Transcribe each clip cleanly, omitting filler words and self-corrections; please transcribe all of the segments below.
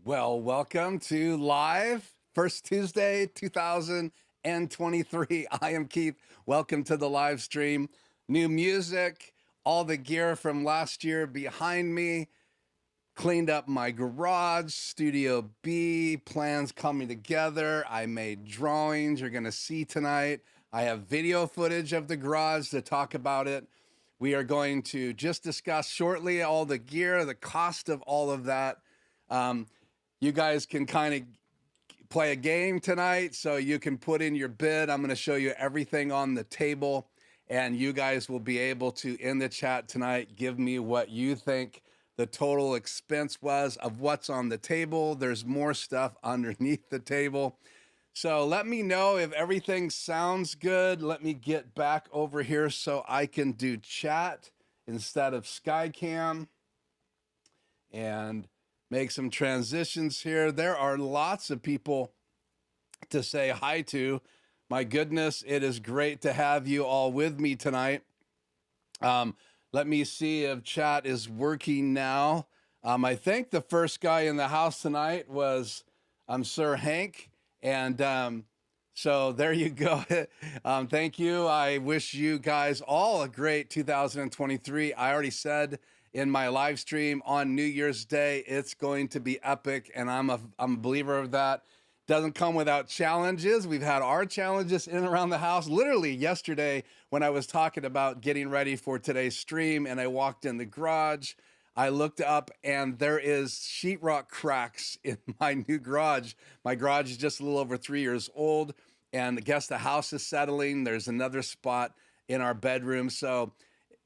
Well, welcome to live first Tuesday 2023. I am Keith. Welcome to the live stream. New music, all the gear from last year behind me. Cleaned up my garage, Studio B, plans coming together. I made drawings you're going to see tonight. I have video footage of the garage to talk about it. We are going to just discuss shortly all the gear, the cost of all of that. You guys can kind of play a game tonight, so you can put in your bid. I'm going to show you everything on the table, and you guys will be able to, in the chat tonight, give me what you think the total expense was of what's on the table. There's more stuff underneath the table. So let me know if everything sounds good. Let me get back over here so I can do chat instead of Skycam and make some transitions here. There are lots of people to say hi to. My goodness, it is great to have you all with me tonight. Let me see if chat is working now. I think the first guy in the house tonight was Sir Hank. And so there you go. Thank you. I wish you guys all a great 2023. I already said in my live stream on New Year's Day, it's going to be epic, and I'm a believer of that. Doesn't come without challenges. We've had our challenges in and around the house. Literally yesterday when I was talking about getting ready for today's stream and I walked in the garage, I looked up and there is sheetrock cracks in my new garage. My garage is just a little over 3 years old, and I guess the house is settling. There's another spot in our bedroom. So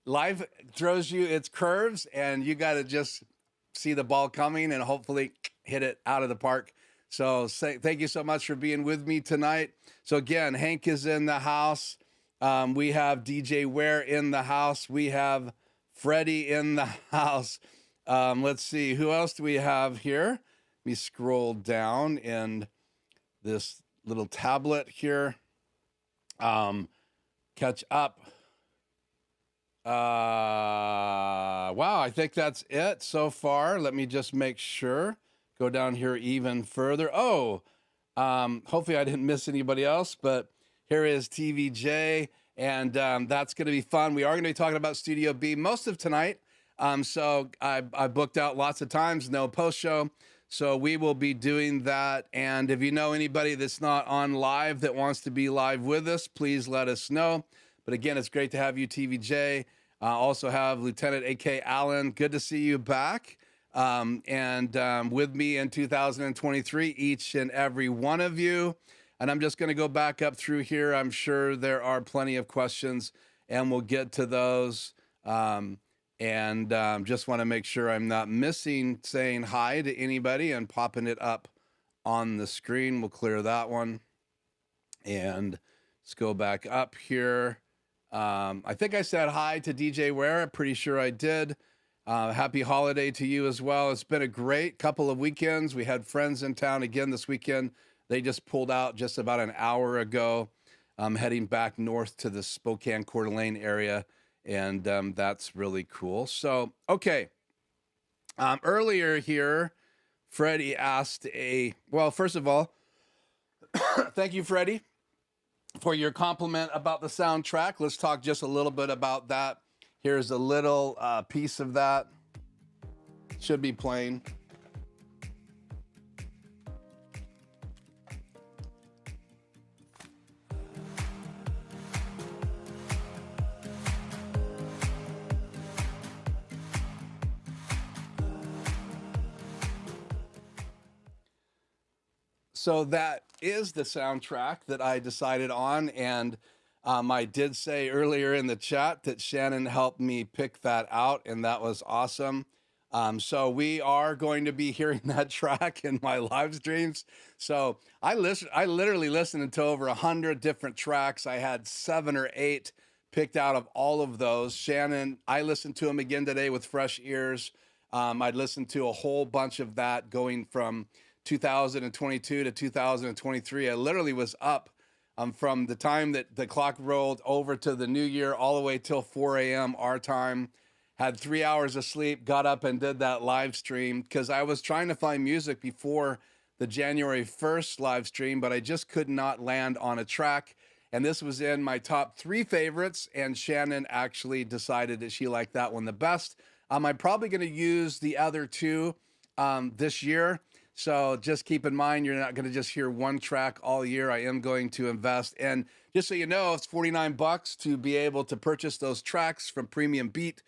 life throws you its curves, and you got to just see the ball coming and hopefully hit it out of the park. So thank you so much for being with me tonight. So again, Hank is in the house. We have DJ Ware in the house. We have Freddie in the house. Let's see, who else do we have here? Let me scroll down in this little tablet here. Catch up. Wow, I think that's it so far. Let me just make sure. Go down here even further. Oh, hopefully I didn't miss anybody else, but here is TVJ, and that's going to be fun. We are going to be talking about Studio B most of tonight. So I booked out lots of times, no post show. So we will be doing that. And if you know anybody that's not on live that wants to be live with us, please let us know. But again, it's great to have you, TVJ. Also have Lieutenant A.K. Allen. Good to see you back. And with me in 2023, each and every one of you. And I'm just going to go back up through here. I'm sure there are plenty of questions, and we'll get to those. Just want to make sure I'm not missing saying hi to anybody and popping it up on the screen. We'll clear that one. And let's go back up here. I think I said hi to DJ Ware. I'm pretty sure I did. Happy holiday to you as well. It's been a great couple of weekends. We had friends in town again this weekend. They just pulled out just about an hour ago. I'm heading back north to the Spokane Coeur d'Alene area, and that's really cool. So, okay. Earlier here, Freddie asked well, first of all, thank you, Freddie, for your compliment about the soundtrack. Let's talk just a little bit about that. Here's a little piece of that. Should be playing. So that is the soundtrack that I decided on, and I did say earlier in the chat that Shannon helped me pick that out, and that was awesome. So we are going to be hearing that track in my live streams. So I literally listened to over 100 different tracks. I had 7 or 8 picked out of all of those. Shannon, I listened to him again today with fresh ears. I'd listened to a whole bunch of that going from 2022 to 2023. I literally was up from the time that the clock rolled over to the new year all the way till 4 a.m. our time. had 3 hours of sleep, got up and did that live stream because I was trying to find music before the January 1st live stream, but I just could not land on a track. And this was in my top 3 favorites, and Shannon actually decided that she liked that one the best. I'm probably going to use the other 2 this year. So just keep in mind, you're not going to just hear one track all year. I am going to invest. And just so you know, it's $49 to be able to purchase those tracks from Premium Beat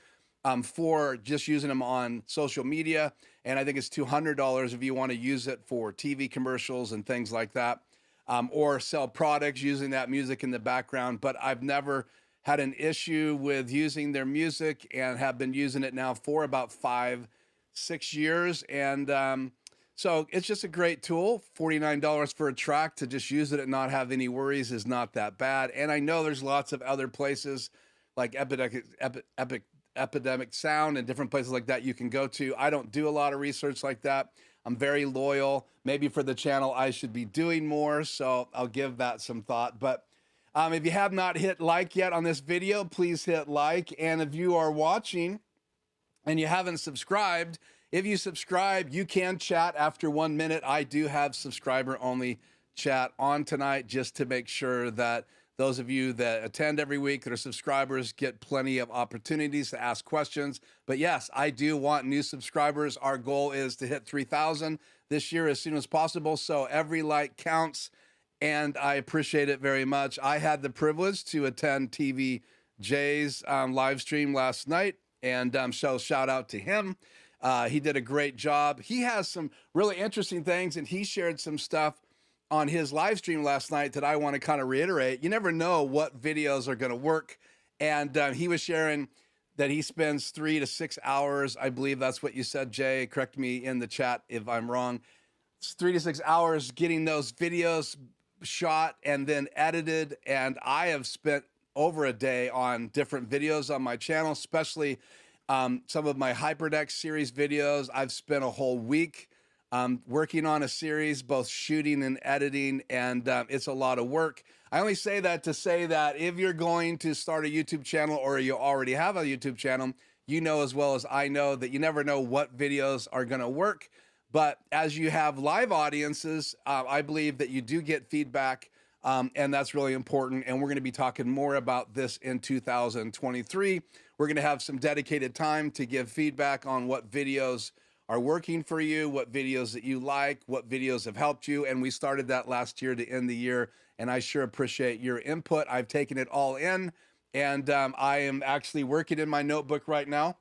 for just using them on social media. And I think it's $200 if you want to use it for TV commercials and things like that, or sell products using that music in the background. But I've never had an issue with using their music and have been using it now for about 5-6 years. And so it's just a great tool. $49 for a track to just use it and not have any worries is not that bad. And I know there's lots of other places like Epidemic Sound and different places like that you can go to. I don't do a lot of research like that. I'm very loyal. Maybe for the channel, I should be doing more. So I'll give that some thought. But if you have not hit like yet on this video, please hit like. And if you are watching and you haven't subscribed, if you subscribe, you can chat after 1 minute. I do have subscriber-only chat on tonight just to make sure that those of you that attend every week that are subscribers get plenty of opportunities to ask questions. But yes, I do want new subscribers. Our goal is to hit 3,000 this year as soon as possible. So every like counts, and I appreciate it very much. I had the privilege to attend TV Jay's live stream last night, and so shout out to him. He did a great job. He has some really interesting things, and he shared some stuff on his live stream last night that I want to kind of reiterate. You never know what videos are going to work. And he was sharing that he spends 3 to 6 hours. I believe that's what you said, Jay. Correct me in the chat if I'm wrong. It's 3 to 6 hours getting those videos shot and then edited. And I have spent over a day on different videos on my channel, especially some of my HyperDeck series videos. I've spent a whole week working on a series, both shooting and editing, and it's a lot of work. I only say that to say that if you're going to start a YouTube channel or you already have a YouTube channel, you know as well as I know that you never know what videos are going to work. But as you have live audiences, I believe that you do get feedback, and that's really important. And we're going to be talking more about this in 2023. We're going to have some dedicated time to give feedback on what videos are working for you, what videos that you like, what videos have helped you. And we started that last year to end the year, and I sure appreciate your input. I've taken it all in, and I am actually working in my notebook right now.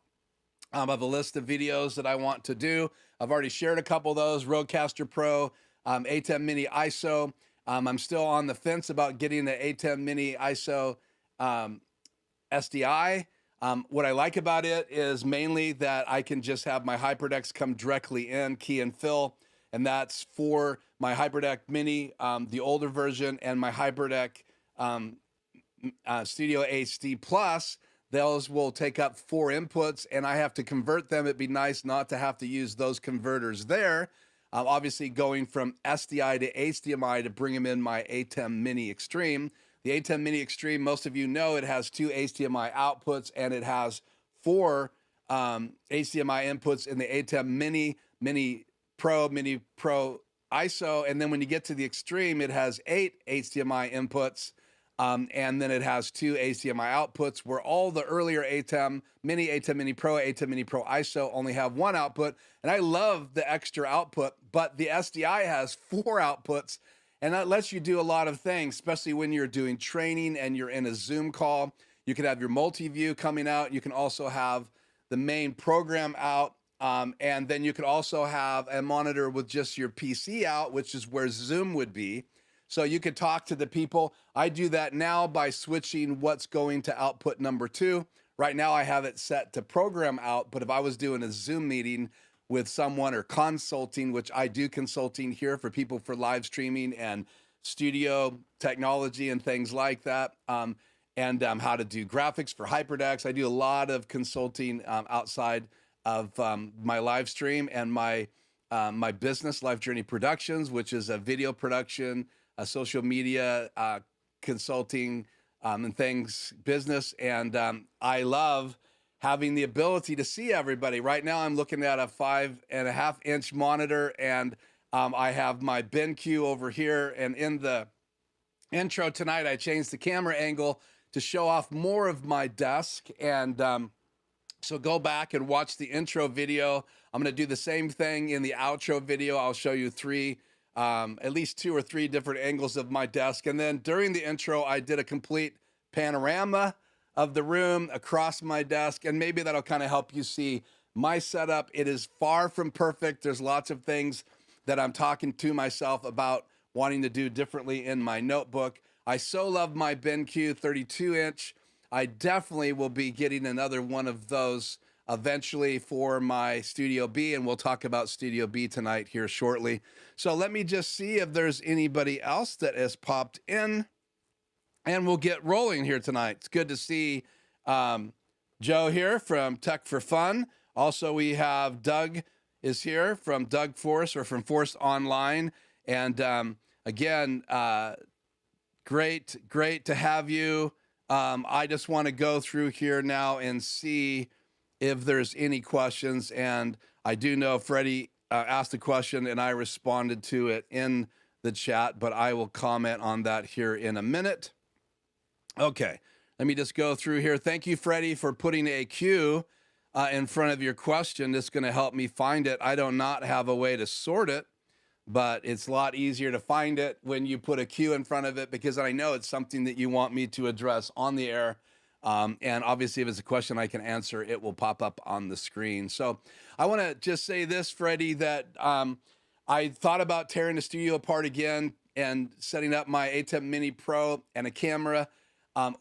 I have a list of videos that I want to do. I've already shared a couple of those, Rodecaster Pro, ATEM Mini ISO. I'm still on the fence about getting the ATEM Mini ISO SDI. What I like about it is mainly that I can just have my HyperDecks come directly in, key and fill, and that's for my HyperDeck Mini, the older version, and my HyperDeck Studio HD Plus. Those will take up 4 inputs, and I have to convert them. It'd be nice not to have to use those converters there. Obviously, going from SDI to HDMI to bring them in my ATEM Mini Extreme. The ATEM Mini Extreme, most of you know, it has 2 HDMI outputs, and it has 4 HDMI inputs in the ATEM Mini, Mini Pro ISO. And then when you get to the Extreme, it has 8 HDMI inputs, and then it has 2 HDMI outputs, where all the earlier ATEM Mini Pro, ATEM Mini Pro ISO only have 1 output. And I love the extra output, but the SDI has 4 outputs. And that lets you do a lot of things, especially when you're doing training and you're in a Zoom call. You can have your multi-view coming out. You can also have the main program out. And then you could also have a monitor with just your PC out, which is where Zoom would be. So you could talk to the people. I do that now by switching what's going to output number 2. Right now I have it set to program out, but if I was doing a Zoom meeting with someone or consulting, which I do consulting here for people for live streaming and studio technology and things like that, and how to do graphics for HyperDecks. I do a lot of consulting outside of my live stream and my business, Life Journey Productions, which is a video production, a social media consulting and things business. And I love having the ability to see everybody. Right now, I'm looking at a 5.5-inch monitor, and I have my BenQ over here. And in the intro tonight, I changed the camera angle to show off more of my desk. And so go back and watch the intro video. I'm going to do the same thing in the outro video. I'll show you at least 2 or 3 different angles of my desk. And then during the intro, I did a complete panorama of the room across my desk, and maybe that'll kind of help you see my setup. It is far from perfect. There's lots of things that I'm talking to myself about wanting to do differently in my notebook. I so love my BenQ 32-inch. I definitely will be getting another one of those eventually for my Studio B, and we'll talk about Studio B tonight here shortly. So let me just see if there's anybody else that has popped in, and we'll get rolling here tonight. It's good to see Joe here from Tech for Fun. Also, we have Doug is here from Doug Force, or from Force Online. And again, great to have you. I just want to go through here now and see if there's any questions. And I do know Freddie asked a question and I responded to it in the chat, but I will comment on that here in a minute. Okay, let me just go through here. Thank you, Freddie, for putting a Q in front of your question. It's going to help me find it. I do not have a way to sort it, but it's a lot easier to find it when you put a Q in front of it, because I know it's something that you want me to address on the air. And obviously, if it's a question I can answer, it will pop up on the screen. So I want to just say this, Freddie, that I thought about tearing the studio apart again and setting up my ATEM Mini Pro and a camera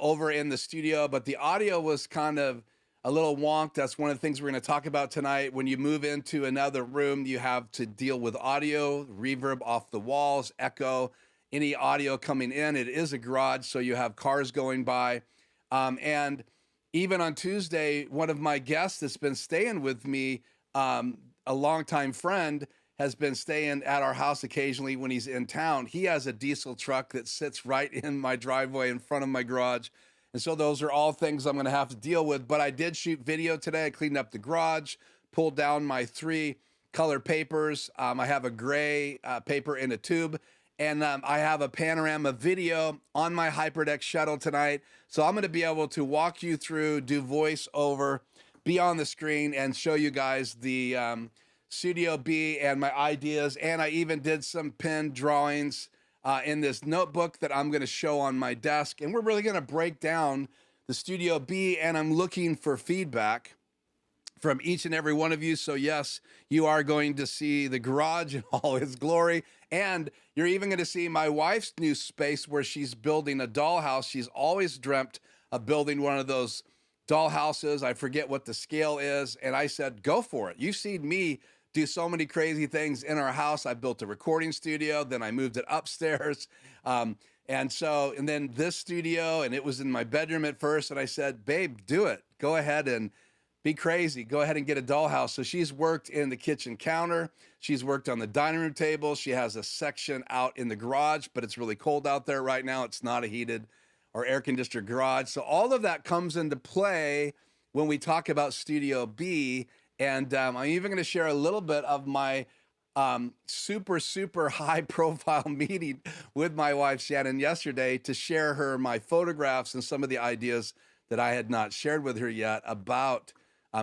over in the studio, but the audio was kind of a little wonk. That's one of the things we're going to talk about tonight. When you move into another room, you have to deal with audio, reverb off the walls, echo, any audio coming in. It is a garage, so you have cars going by. And even on Tuesday, one of my guests that's been staying with me, a longtime friend, has been staying at our house occasionally when he's in town. He has a diesel truck that sits right in my driveway in front of my garage. And so those are all things I'm going to have to deal with. But I did shoot video today. I cleaned up the garage, pulled down my 3 color papers. I have a gray paper in a tube. And I have a panorama video on my HyperDeck Shuttle tonight. So I'm going to be able to walk you through, do voiceover, be on the screen, and show you guys the Studio B and my ideas. And I even did some pen drawings in this notebook that I'm going to show on my desk. And we're really going to break down the Studio B, and I'm looking for feedback from each and every one of you. So yes, you are going to see the garage in all its glory. And you're even going to see my wife's new space where she's building a dollhouse. She's always dreamt of building one of those dollhouses. I forget what the scale is. And I said, go for it. You've seen me do so many crazy things in our house. I built a recording studio, then I moved it upstairs. And then this studio, and it was in my bedroom at first. And I said, babe, do it. Go ahead and be crazy. Go ahead and get a dollhouse. So she's worked in the kitchen counter. She's worked on the dining room table. She has a section out in the garage, but it's really cold out there right now. It's not a heated or air conditioned garage. So all of that comes into play when we talk about Studio B. And I'm even going to share a little bit of my super high profile meeting with my wife, Shannon, yesterday to share her my photographs and some of the ideas that I had not shared with her yet about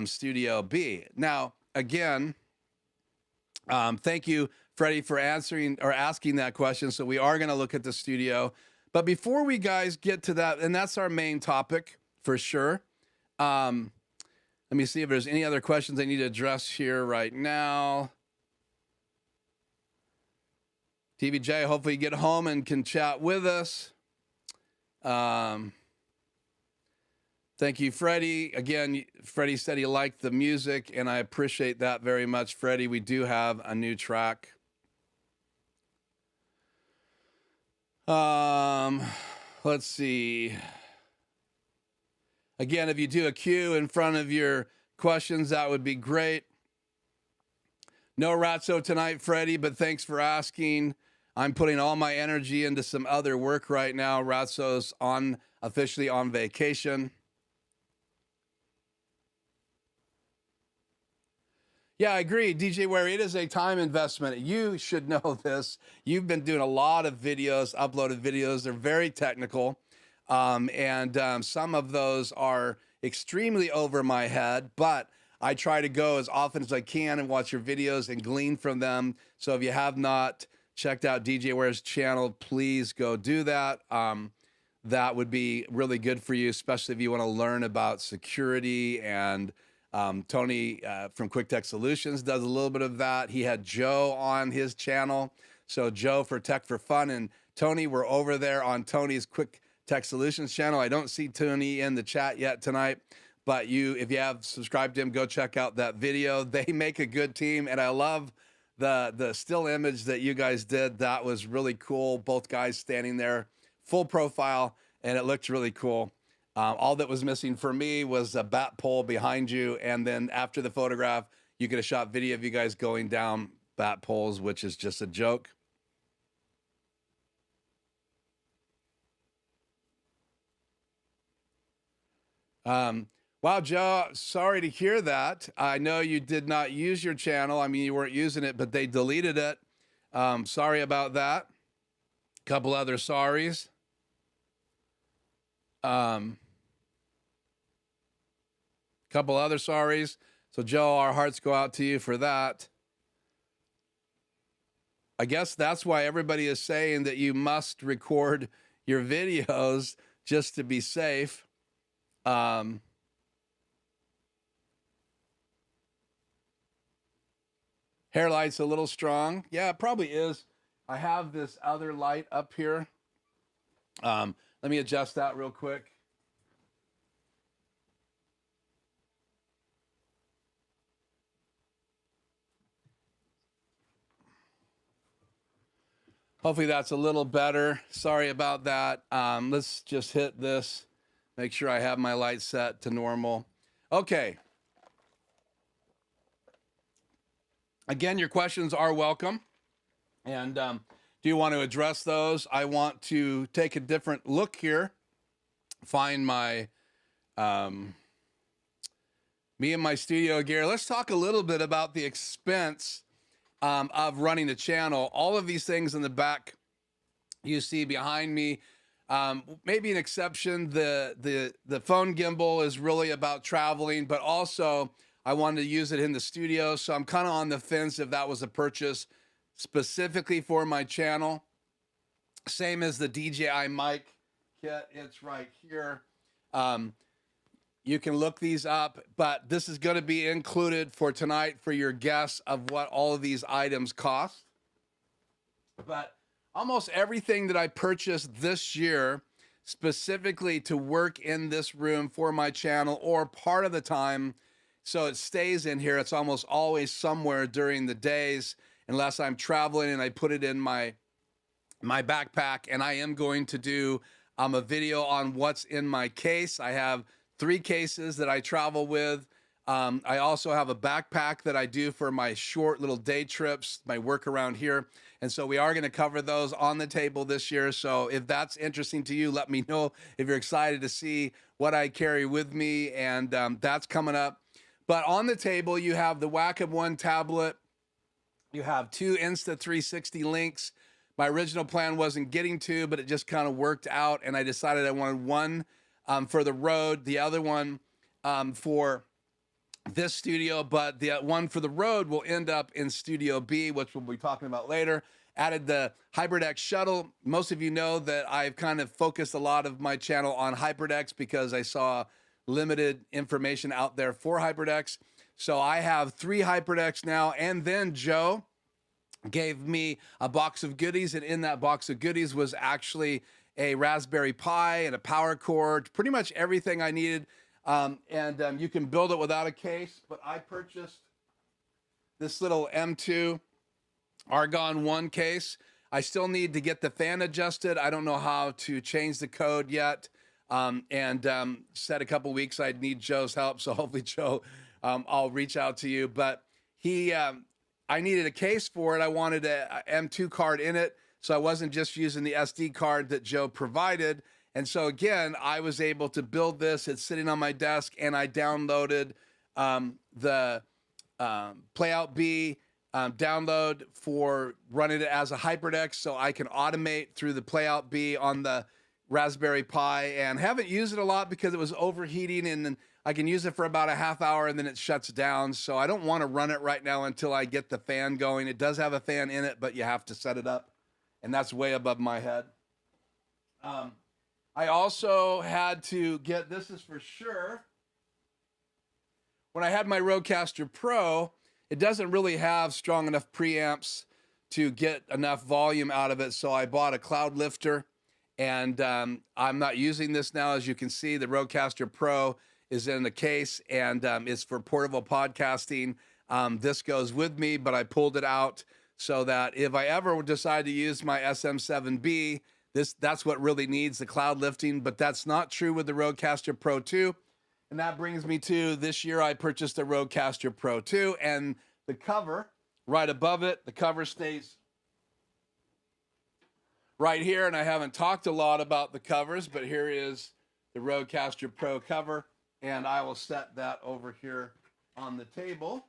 Studio B. Now, again, thank you, Freddie, for answering or asking that question. So we are going to look at the studio. But before we guys get to that, and that's our main topic for sure. Let me see if there's any other questions I need to address here right now. TVJ, hopefully you get home and can chat with us. Thank you, Freddie. Again, Freddie said he liked the music, and I appreciate that very much, Freddie. We do have a new track. Let's see. Again, if you do a Q in front of your questions, that would be great. No Ratso tonight, Freddie, but thanks for asking. I'm putting all my energy into some other work right now. Ratso's officially on vacation. Yeah, I agree. DJ Ware, it is a time investment. You should know this. You've been doing a lot of videos, uploaded videos. They're very technical. And some of those are extremely over my head, but I try to go as often as I can and watch your videos and glean from them. So if you have not checked out DJ Ware's channel, please go do that. That would be really good for you, especially if you want to learn about security. And Tony from Quick Tech Solutions does a little bit of that. He had Joe on his channel. So Joe for Tech for Fun and Tony were over there on Tony's Quick Tech Solutions channel. I don't see Tony in the chat yet tonight, but if you have subscribed to him, go check out that video. They make a good team, and I love the still image that you guys did. That was really cool. Both guys standing there, full profile, and it looked really cool. All that was missing for me was a bat pole behind you, and then after the photograph, you get a shot video of you guys going down bat poles, which is just a joke. Wow, Joe, sorry to hear that. I know you did not use your channel. I mean, you weren't using it, but they deleted it. Sorry about that. Couple other sorries. Couple other sorries. So Joe, our hearts go out to you for that. I guess that's why everybody is saying that you must record your videos just to be safe. Hair light's a little strong. Yeah, it probably is. I have this other light up here. Let me adjust that real quick. Hopefully that's a little better. Sorry about that. Let's just hit this. Make sure I have my light set to normal. Okay. Again, your questions are welcome. And do you want to address those? I want to take a different look here. Find my, me and my studio gear. Let's talk a little bit about the expense of running a channel. All of these things in the back you see behind me, maybe an exception. The phone gimbal is really about traveling, but also I wanted to use it in the studio. So I'm kind of on the fence if that was a purchase specifically for my channel. Same as the DJI mic kit. It's right here. You can look these up, but this is going to be included for tonight for your guess of what all of these items cost. But almost everything that I purchased this year specifically to work in this room for my channel, or part of the time, so it stays in here. It's almost always somewhere during the days, unless I'm traveling and I put it in my backpack. And I am going to do a video on what's in my case. I have 3 cases that I travel with. I also have a backpack that I do for my short little day trips, my work around here. And so we are going to cover those on the table this year. So if that's interesting to you, let me know if you're excited to see what I carry with me. And that's coming up. But on the table, you have the Wacom One tablet. You have 2 Insta360 links. My original plan wasn't getting 2, but it just kind of worked out. And I decided I wanted one for the road, the other one for this studio, but the one for the road will end up in Studio B, which we'll be talking about later. Added the HyperDeck Shuttle. Most of you know that I've kind of focused a lot of my channel on HyperDecks because I saw limited information out there for HyperDecks. So I have 3 HyperDecks now, and then Joe gave me a box of goodies, and in that box of goodies was actually a Raspberry Pi and a power cord, pretty much everything I needed. You can build it without a case, but I purchased this little M2 Argon 1 case. I still need to get the fan adjusted. I don't know how to change the code yet. Said a couple weeks I'd need Joe's help. So hopefully, Joe, I'll reach out to you. But I needed a case for it. I wanted a M2 card in it, so I wasn't just using the SD card that Joe provided. And so again, I was able to build this. It's sitting on my desk, and I downloaded the Playout B download for running it as a HyperDeck, so I can automate through the Playout B on the Raspberry Pi, and haven't used it a lot because it was overheating, and then I can use it for about a half hour and then it shuts down. So I don't want to run it right now until I get the fan going. It does have a fan in it, but you have to set it up, and that's way above my head. I also had to get, this is for sure, when I had my Rodecaster Pro, it doesn't really have strong enough preamps to get enough volume out of it. So I bought a cloud lifter, and I'm not using this now. As you can see, the Rodecaster Pro is in the case, and it's for portable podcasting. This goes with me, but I pulled it out so that if I ever decide to use my SM7B, that's what really needs the cloud lifting, but that's not true with the Rodecaster Pro 2. And that brings me to this year, I purchased a Rodecaster Pro 2, and the cover right above it, the cover stays right here. And I haven't talked a lot about the covers, but here is the Rodecaster Pro cover, and I will set that over here on the table.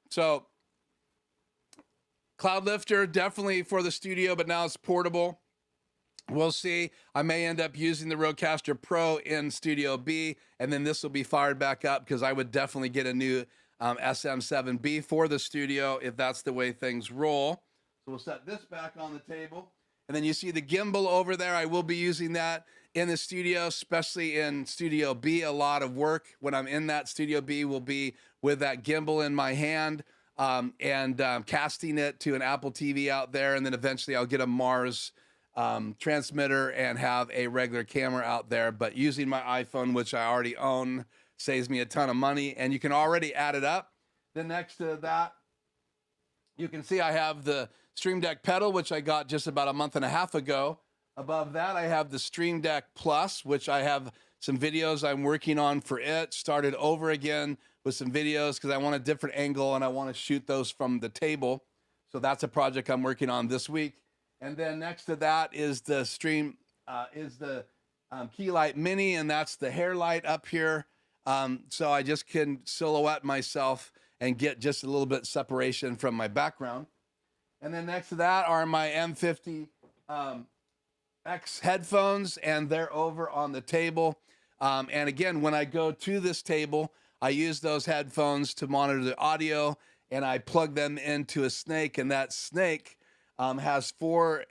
So cloud lifter, definitely for the studio, but now it's portable. We'll see. I may end up using the Rodecaster Pro in Studio B, and then this will be fired back up because I would definitely get a new SM7B for the studio if that's the way things roll. So we'll set this back on the table. And then you see the gimbal over there. I will be using that in the studio, especially in Studio B. A lot of work when I'm in that Studio B will be with that gimbal in my hand and casting it to an Apple TV out there. And then eventually I'll get a Mars transmitter and have a regular camera out there, but using my iPhone, which I already own, saves me a ton of money, and you can already add it up. Then next to that, you can see I have the Stream Deck Pedal, which I got just about a month and a half ago. Above that, I have the Stream Deck Plus, which I have some videos I'm working on for it. Started over again with some videos because I want a different angle and I want to shoot those from the table. So that's a project I'm working on this week. And then next to that is the Key Light Mini, and that's the hair light up here. So I just can silhouette myself and get just a little bit separation from my background. And then next to that are my M50 X headphones, and they're over on the table. And again, when I go to this table, I use those headphones to monitor the audio, and I plug them into a snake, and that snake has 4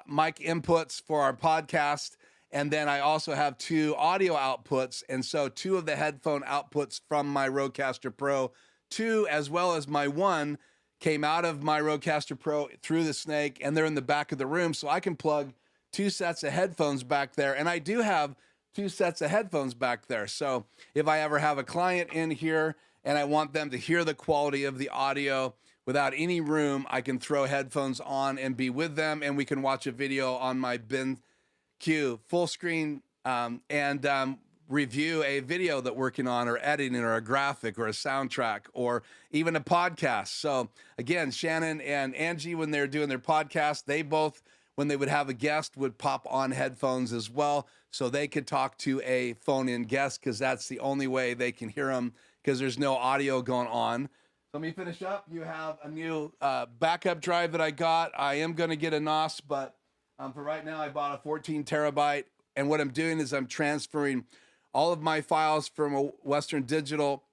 mic inputs for our podcast, and then I also have 2 audio outputs, and so 2 of the headphone outputs from my Rodecaster Pro 2 as well as my 1 came out of my Rodecaster Pro through the snake, and they're in the back of the room, so I can plug 2 sets of headphones back there, and I do have 2 sets of headphones back there. So if I ever have a client in here and I want them to hear the quality of the audio without any room, I can throw headphones on and be with them, and we can watch a video on my BenQ full screen and review a video that we're working on, or editing, or a graphic, or a soundtrack, or even a podcast. So again, Shannon and Angie, when they're doing their podcast, they both, when they would have a guest, would pop on headphones as well, so they could talk to a phone-in guest, because that's the only way they can hear them, because there's no audio going on. Let me finish up. You have a new backup drive that I got. I am going to get a NOS, but for right now, I bought a 14 terabyte. And what I'm doing is I'm transferring all of my files from a Western Digital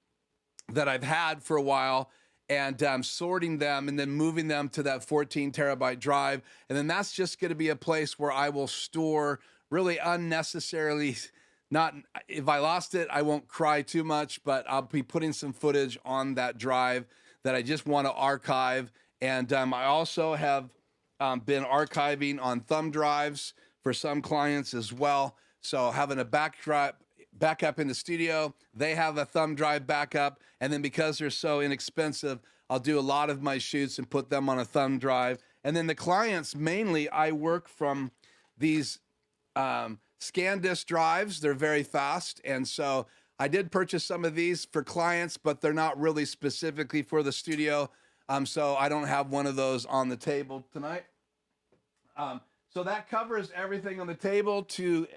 that I've had for a while, and sorting them and then moving them to that 14 terabyte drive. And then that's just going to be a place where I will store really unnecessarily. Not, if I lost it, I won't cry too much, but I'll be putting some footage on that drive that I just want to archive. And I also have been archiving on thumb drives for some clients as well. So having a backup in the studio, they have a thumb drive backup. And then because they're so inexpensive, I'll do a lot of my shoots and put them on a thumb drive. And then the clients, mainly, I work from these ScanDisk drives. They're very fast, and so I did purchase some of these for clients, but they're not really specifically for the studio, so I don't have one of those on the table tonight. So that covers everything on the table to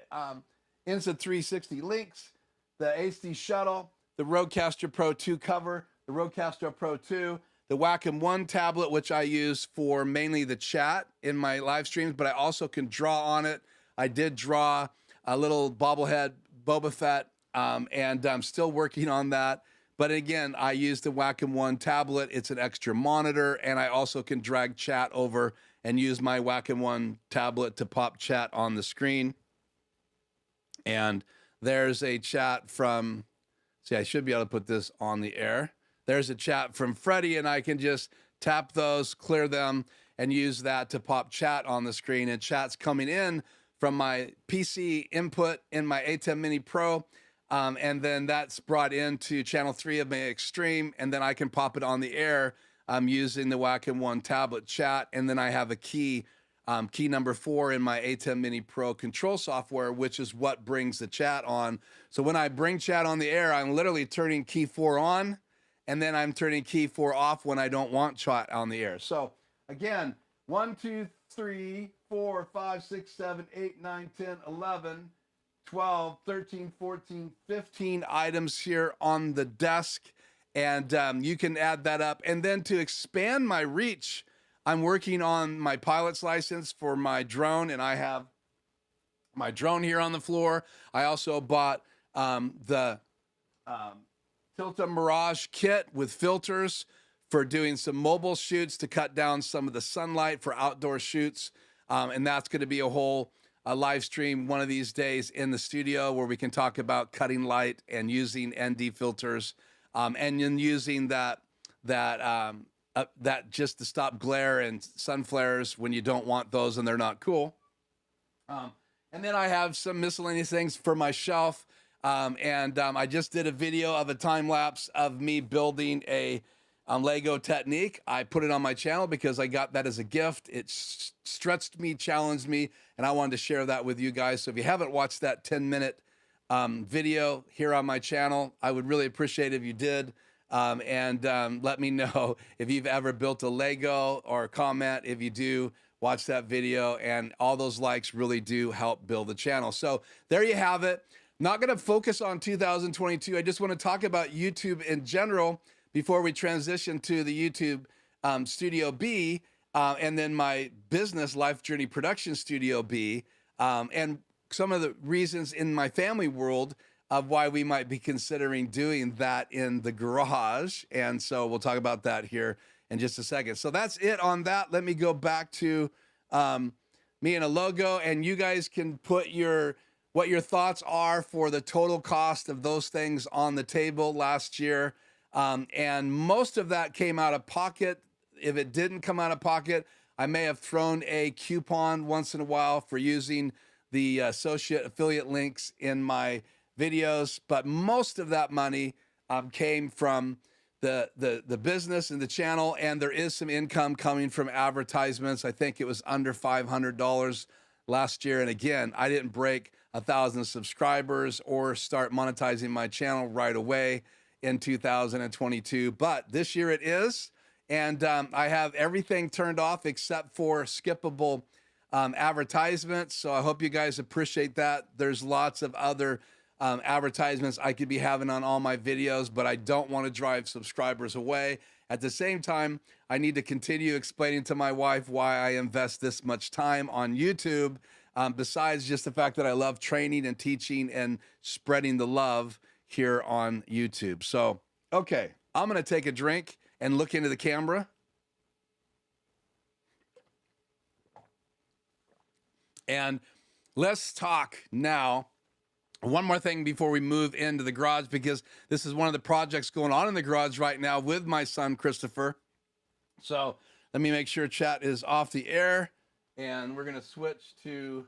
Insta360 links, the HD Shuttle, the Rodecaster Pro 2 cover, the Rodecaster Pro 2, the Wacom One tablet, which I use for mainly the chat in my live streams, but I also can draw on it. I did draw a little bobblehead Boba Fett, and I'm still working on that. But again, I use the Wacom One tablet. It's an extra monitor, and I also can drag chat over and use my Wacom One tablet to pop chat on the screen. And there's a chat from, see, I should be able to put this on the air. There's a chat from Freddie, and I can just tap those, clear them, and use that to pop chat on the screen. And chat's coming in from my PC input in my A10 Mini Pro. And then that's brought into channel 3 of my Extreme, and then I can pop it on the air using the Wacom One tablet chat. And then I have a key number 4 in my A10 Mini Pro control software, which is what brings the chat on. So when I bring chat on the air, I'm literally turning key 4 on, and then I'm turning key 4 off when I don't want chat on the air. So again, 1, 2, 3, 4, 5, 6, 7, 8, 9, 10, 11, 12, 13, 14, 15 items here on the desk. And you can add that up. And then to expand my reach, I'm working on my pilot's license for my drone, and I have my drone here on the floor. I also bought the Tilta Mirage kit with filters for doing some mobile shoots to cut down some of the sunlight for outdoor shoots. And that's going to be a whole live stream one of these days in the studio where we can talk about cutting light and using ND filters, and then using that just to stop glare and sun flares when you don't want those and they're not cool. And then I have some miscellaneous things for my shelf. I just did a video of a time lapse of me building a Lego Technique. I put it on my channel because I got that as a gift. It stretched me, challenged me, and I wanted to share that with you guys. So if you haven't watched that 10-minute video here on my channel, I would really appreciate it if you did. Let me know if you've ever built a Lego, or comment if you do. Watch that video, and all those likes really do help build the channel. So there you have it. Not going to focus on 2022. I just want to talk about YouTube in general before we transition to the YouTube Studio B, and then my business Life Journey Production Studio B, and some of the reasons in my family world of why we might be considering doing that in the garage. And so we'll talk about that here in just a second. So that's it on that. Let me go back to me and a logo, and you guys can put what your thoughts are for the total cost of those things on the table last year. And most of that came out of pocket. If it didn't come out of pocket, I may have thrown a coupon once in a while for using the associate affiliate links in my videos. But most of that money came from the business and the channel. And there is some income coming from advertisements. I think it was under $500 last year. And again, I didn't break 1,000 subscribers or start monetizing my channel right away in 2022, but this year it is. And I have everything turned off except for skippable advertisements. So I hope you guys appreciate that. There's lots of other advertisements I could be having on all my videos, but I don't want to drive subscribers away. At the same time, I need to continue explaining to my wife why I invest this much time on YouTube, besides just the fact that I love training and teaching and spreading the love here on YouTube. So, okay, I'm going to take a drink and look into the camera. And let's talk now. One more thing before we move into the garage, because this is one of the projects going on in the garage right now with my son, Christopher. So let me make sure chat is off the air, and we're going to switch to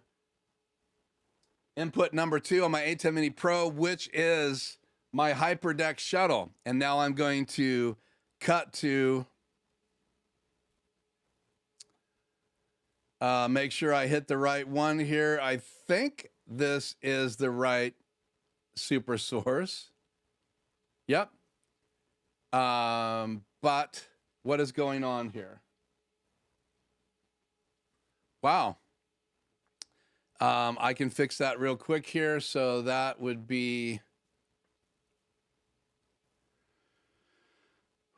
input number 2 on my A10 Mini Pro, which is my HyperDeck Shuttle. And now I'm going to cut to make sure I hit the right one here. I think this is the right super source. Yep. But what is going on here? Wow. I can fix that real quick here. So that would be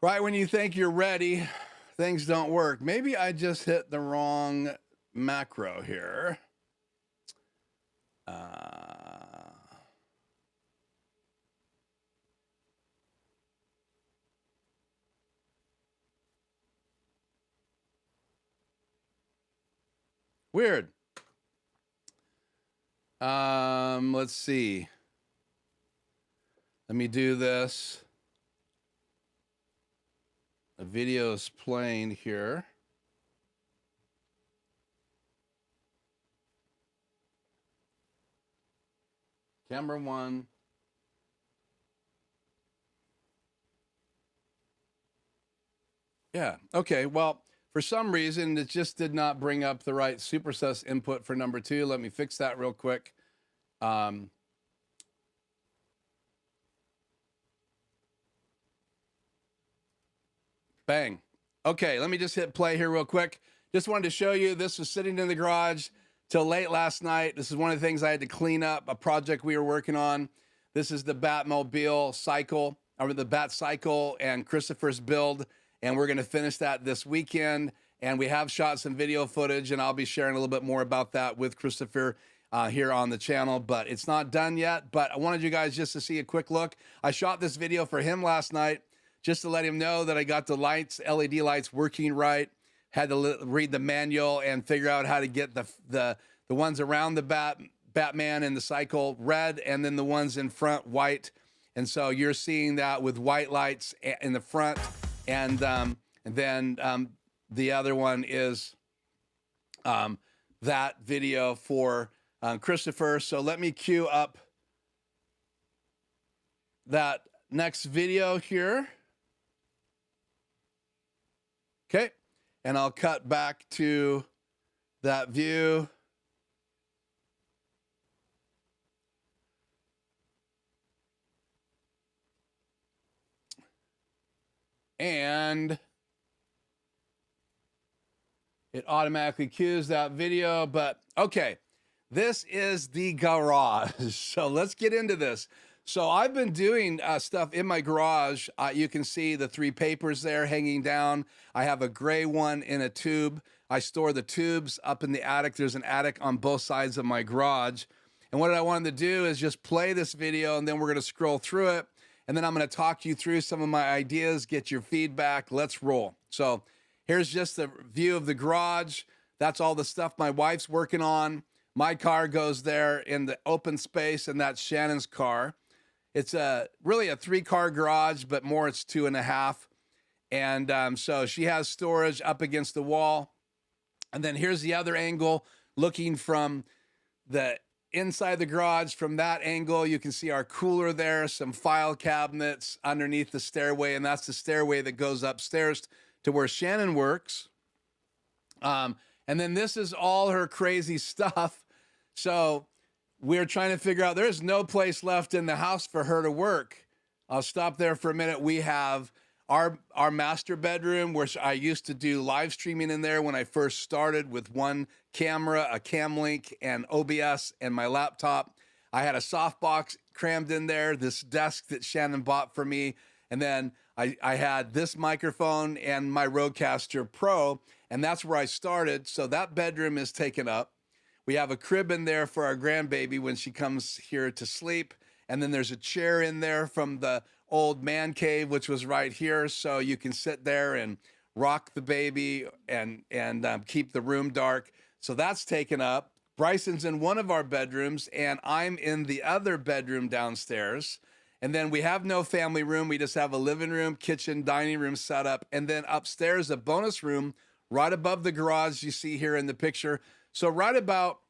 Right when you think you're ready, things don't work. Maybe I just hit the wrong macro here. Weird. Let's see. Let me do this. A video is playing here. Camera one. Yeah, okay, well, for some reason, it just did not bring up the right supersus input for number 2. Let me fix that real quick. Bang. Okay, let me just hit play here real quick. Just wanted to show you, this was sitting in the garage till late last night. This is one of the things I had to clean up, a project we were working on. This is the Batmobile cycle, or the Bat cycle and Christopher's build, and we're gonna finish that this weekend. And we have shot some video footage, and I'll be sharing a little bit more about that with Christopher here on the channel, but it's not done yet. But I wanted you guys just to see a quick look. I shot this video for him last night, just to let him know that I got the lights, LED lights working right. Had to read the manual and figure out how to get the ones around the Batman and the cycle red, and then the ones in front white. And so you're seeing that with white lights in the front, and then the other one is that video for Christopher. So let me queue up that next video here. Okay, and I'll cut back to that view. And it automatically cues that video, but okay, this is the garage. So let's get into this. So I've been doing stuff in my garage. You can see the 3 papers there hanging down. I have a gray one in a tube. I store the tubes up in the attic. There's an attic on both sides of my garage. And what I wanted to do is just play this video, and then we're gonna scroll through it. And then I'm gonna talk you through some of my ideas, get your feedback. Let's roll. So here's just the view of the garage. That's all the stuff my wife's working on. My car goes there in the open space, and that's Shannon's car. It's really a 3-car garage, but more it's 2.5. And so she has storage up against the wall. And then here's the other angle, looking from the inside the garage. From that angle, you can see our cooler there, some file cabinets underneath the stairway, and that's the stairway that goes upstairs to where Shannon works. And then this is all her crazy stuff. So we're trying to figure out, there's no place left in the house for her to work. I'll stop there for a minute. We have our master bedroom, where I used to do live streaming in there when I first started, with one camera, a cam link, and OBS, and my laptop. I had a softbox crammed in there, this desk that Shannon bought for me. And then I had this microphone and my Rodecaster Pro, and that's where I started. So that bedroom is taken up. We have a crib in there for our grandbaby when she comes here to sleep. And then there's a chair in there from the old man cave, which was right here. So you can sit there and rock the baby and keep the room dark. So that's taken up. Bryson's in one of our bedrooms, and I'm in the other bedroom downstairs. And then we have no family room. We just have a living room, kitchen, dining room set up. And then upstairs, a bonus room right above the garage you see here in the picture. So right about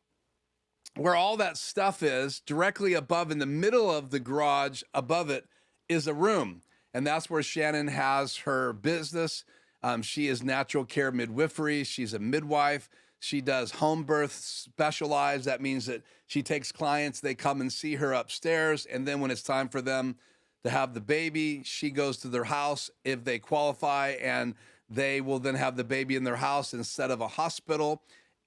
where all that stuff is, directly above, in the middle of the garage, above it, is a room. And that's where Shannon has her business. She is natural care midwifery. She's a midwife. She does home birth specialized. That means that she takes clients, they come and see her upstairs, and then when it's time for them to have the baby, she goes to their house if they qualify, and they will then have the baby in their house instead of a hospital.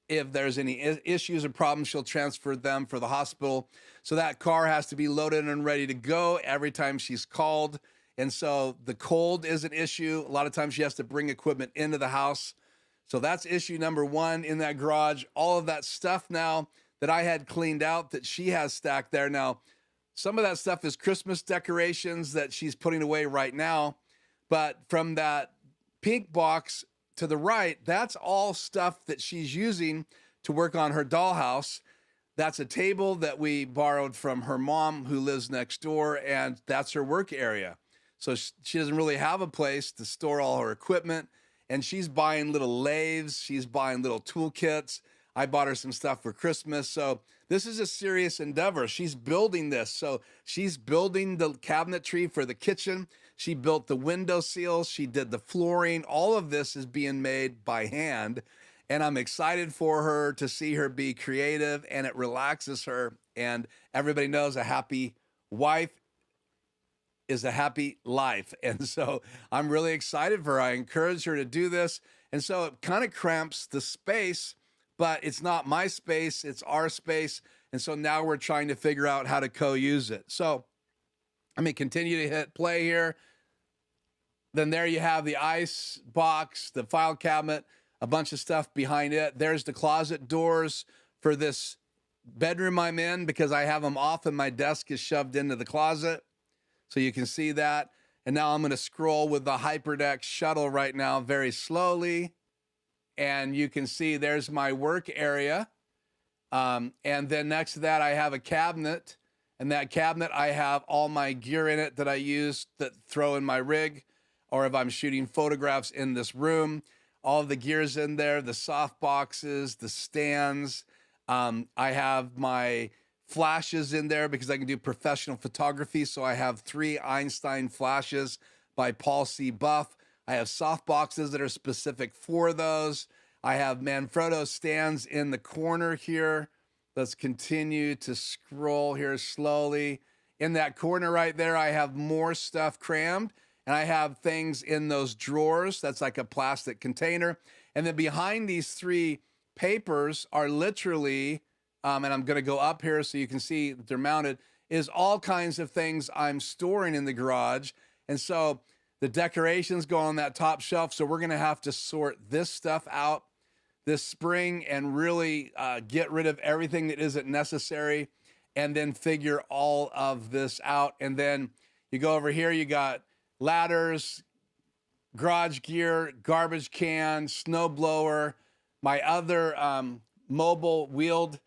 If there's any issues or problems, she'll transfer them for the hospital. So that car has to be loaded and ready to go every time she's called. And so the cold is an issue. A lot of times she has to bring equipment into the house. So that's issue number one in that garage. All of that stuff now that I had cleaned out that she has stacked there. Now, some of that stuff is Christmas decorations that she's putting away right now. But from that pink box to the right, that's all stuff that she's using to work on her dollhouse. That's a table that we borrowed from her mom who lives next door, and that's her work area. So she doesn't really have a place to store all her equipment, and she's buying little lathes. She's buying little toolkits. I bought her some stuff for Christmas. So this is a serious endeavor. She's building this. So she's building the cabinetry for the kitchen. She built the window seals. She did the flooring. All of this is being made by hand. And I'm excited for her to see her be creative, and it relaxes her. And everybody knows a happy wife is a happy life. And so I'm really excited for her. I encourage her to do this. And so it kind of cramps the space, but it's not my space, it's our space. And so now we're trying to figure out how to co-use it. So let me continue to hit play here. Then there you have the ice box, the file cabinet, a bunch of stuff behind it. There's the closet doors for this bedroom I'm in because I have them off and my desk is shoved into the closet. So you can see that. And now I'm going to scroll with the HyperDeck Shuttle right now very slowly. And you can see there's my work area. And then next to that, I have a cabinet. And that cabinet, I have all my gear in it that I use that throw in my rig, or if I'm shooting photographs in this room. All of the gear's in there, the soft boxes, the stands. I have my flashes in there because I can do professional photography. So I have 3 Einstein flashes by Paul C. Buff. I have soft boxes that are specific for those. I have Manfrotto stands in the corner here. Let's continue to scroll here slowly. In that corner right there, I have more stuff crammed. And I have things in those drawers. That's like a plastic container. And then behind these 3 papers are literally, and I'm going to go up here so you can see that they're mounted, is all kinds of things I'm storing in the garage. And so the decorations go on that top shelf. So we're going to have to sort this stuff out this spring and really get rid of everything that isn't necessary and then figure all of this out. And then you go over here, you got ladders, garage gear, garbage can, snow blower, my other mobile wheeled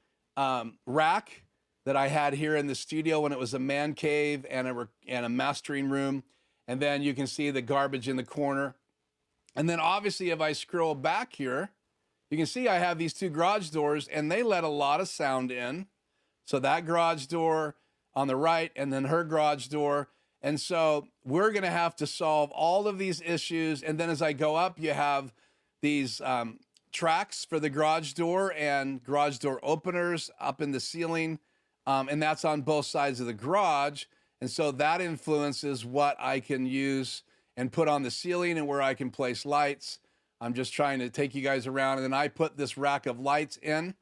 rack that I had here in the studio when it was a man cave and a mastering room. And then you can see the garbage in the corner. And then obviously if I scroll back here, you can see I have these 2 garage doors and they let a lot of sound in. So that garage door on the right and then her garage door. And so we're going to have to solve all of these issues. And then as I go up, you have these tracks for the garage door and garage door openers up in the ceiling. And that's on both sides of the garage. And so that influences what I can use and put on the ceiling and where I can place lights. I'm just trying to take you guys around. And then I put this rack of lights in.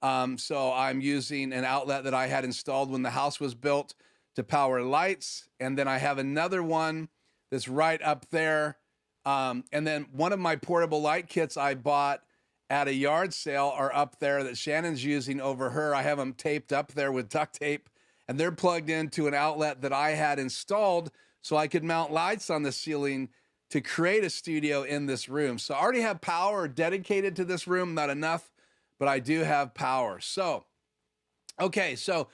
So I'm using an outlet that I had installed when the house was built to power lights. And then I have another one that's right up there. And then one of my portable light kits I bought at a yard sale are up there that Shannon's using over her. I have them taped up there with duct tape, and they're plugged into an outlet that I had installed so I could mount lights on the ceiling to create a studio in this room. So I already have power dedicated to this room, not enough, but I do have power. So, okay, so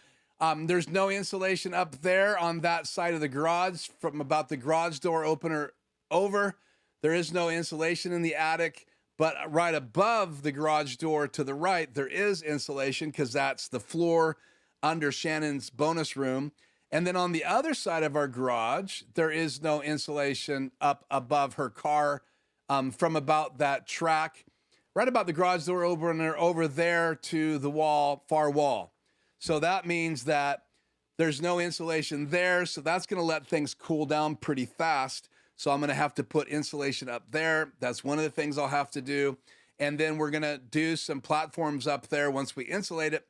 there's no insulation up there on that side of the garage from about the garage door opener over. There is no insulation in the attic, but right above the garage door to the right, there is insulation because that's the floor under Shannon's bonus room. And then on the other side of our garage, there is no insulation up above her car from about that track, right about the garage door opener over there to the wall, far wall. So that means that there's no insulation there. So that's going to let things cool down pretty fast. So I'm going to have to put insulation up there. That's one of the things I'll have to do. And then we're going to do some platforms up there once we insulate it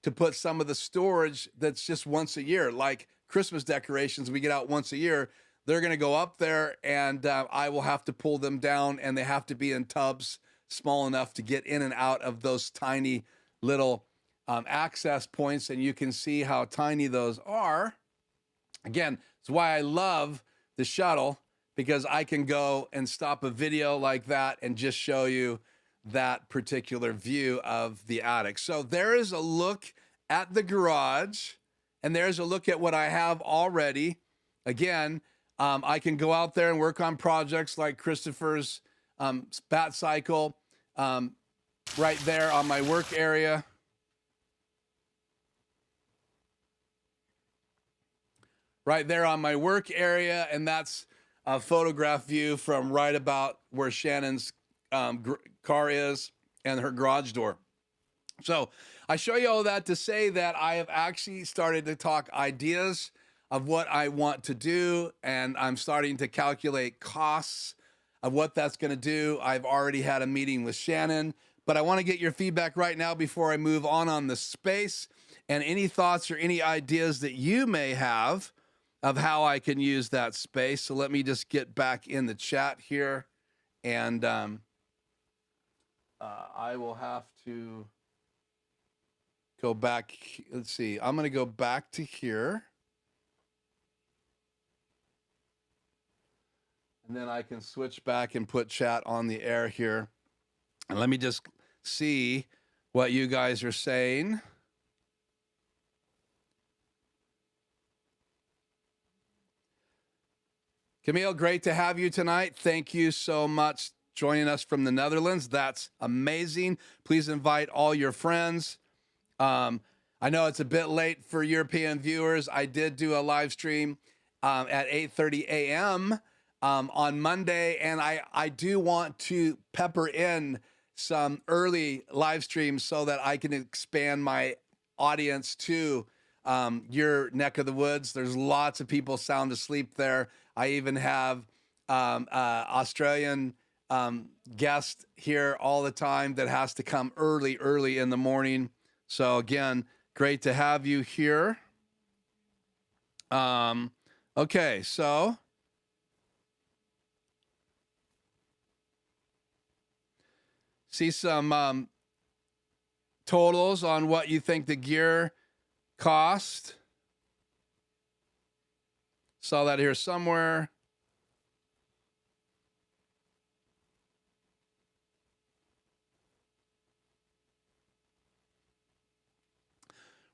to put some of the storage that's just once a year, like Christmas decorations we get out once a year. they're going to go up there, and I will have to pull them down, and they have to be in tubs small enough to get in and out of those tiny little access points. And you can see how tiny those are. Again, it's why I love the shuttle, because I can go and stop a video like that and just show you that particular view of the attic. So there is a look at the garage, and there's a look at what I have already. Again, I can go out there and work on projects like Christopher's bat cycle right there on my work area. Right there on my work area, and that's a photograph view from right about where Shannon's car is and her garage door. So I show you all that to say that I have actually started to talk ideas of what I want to do, and I'm starting to calculate costs of what that's going to do. I've already had a meeting with Shannon, but I want to get your feedback right now before I move on the space, and any thoughts or any ideas that you may have of how I can use that space. So let me just get back in the chat here, and I will have to go back. Let's see. I'm going to go back to here, and then I can switch back and put chat on the air here. And let me just see what you guys are saying. Camille, great to have you tonight. Thank you so much joining us from the Netherlands. That's amazing. Please invite all your friends. I know it's a bit late for European viewers. I did do a live stream at 8:30 a.m. On Monday, and I do want to pepper in some early live streams so that I can expand my audience to your neck of the woods. There's lots of people sound asleep there. I even have Australian guest here all the time that has to come early in the morning. So again, great to have you here. Okay, so see some totals on what you think the gear cost. Saw that here somewhere.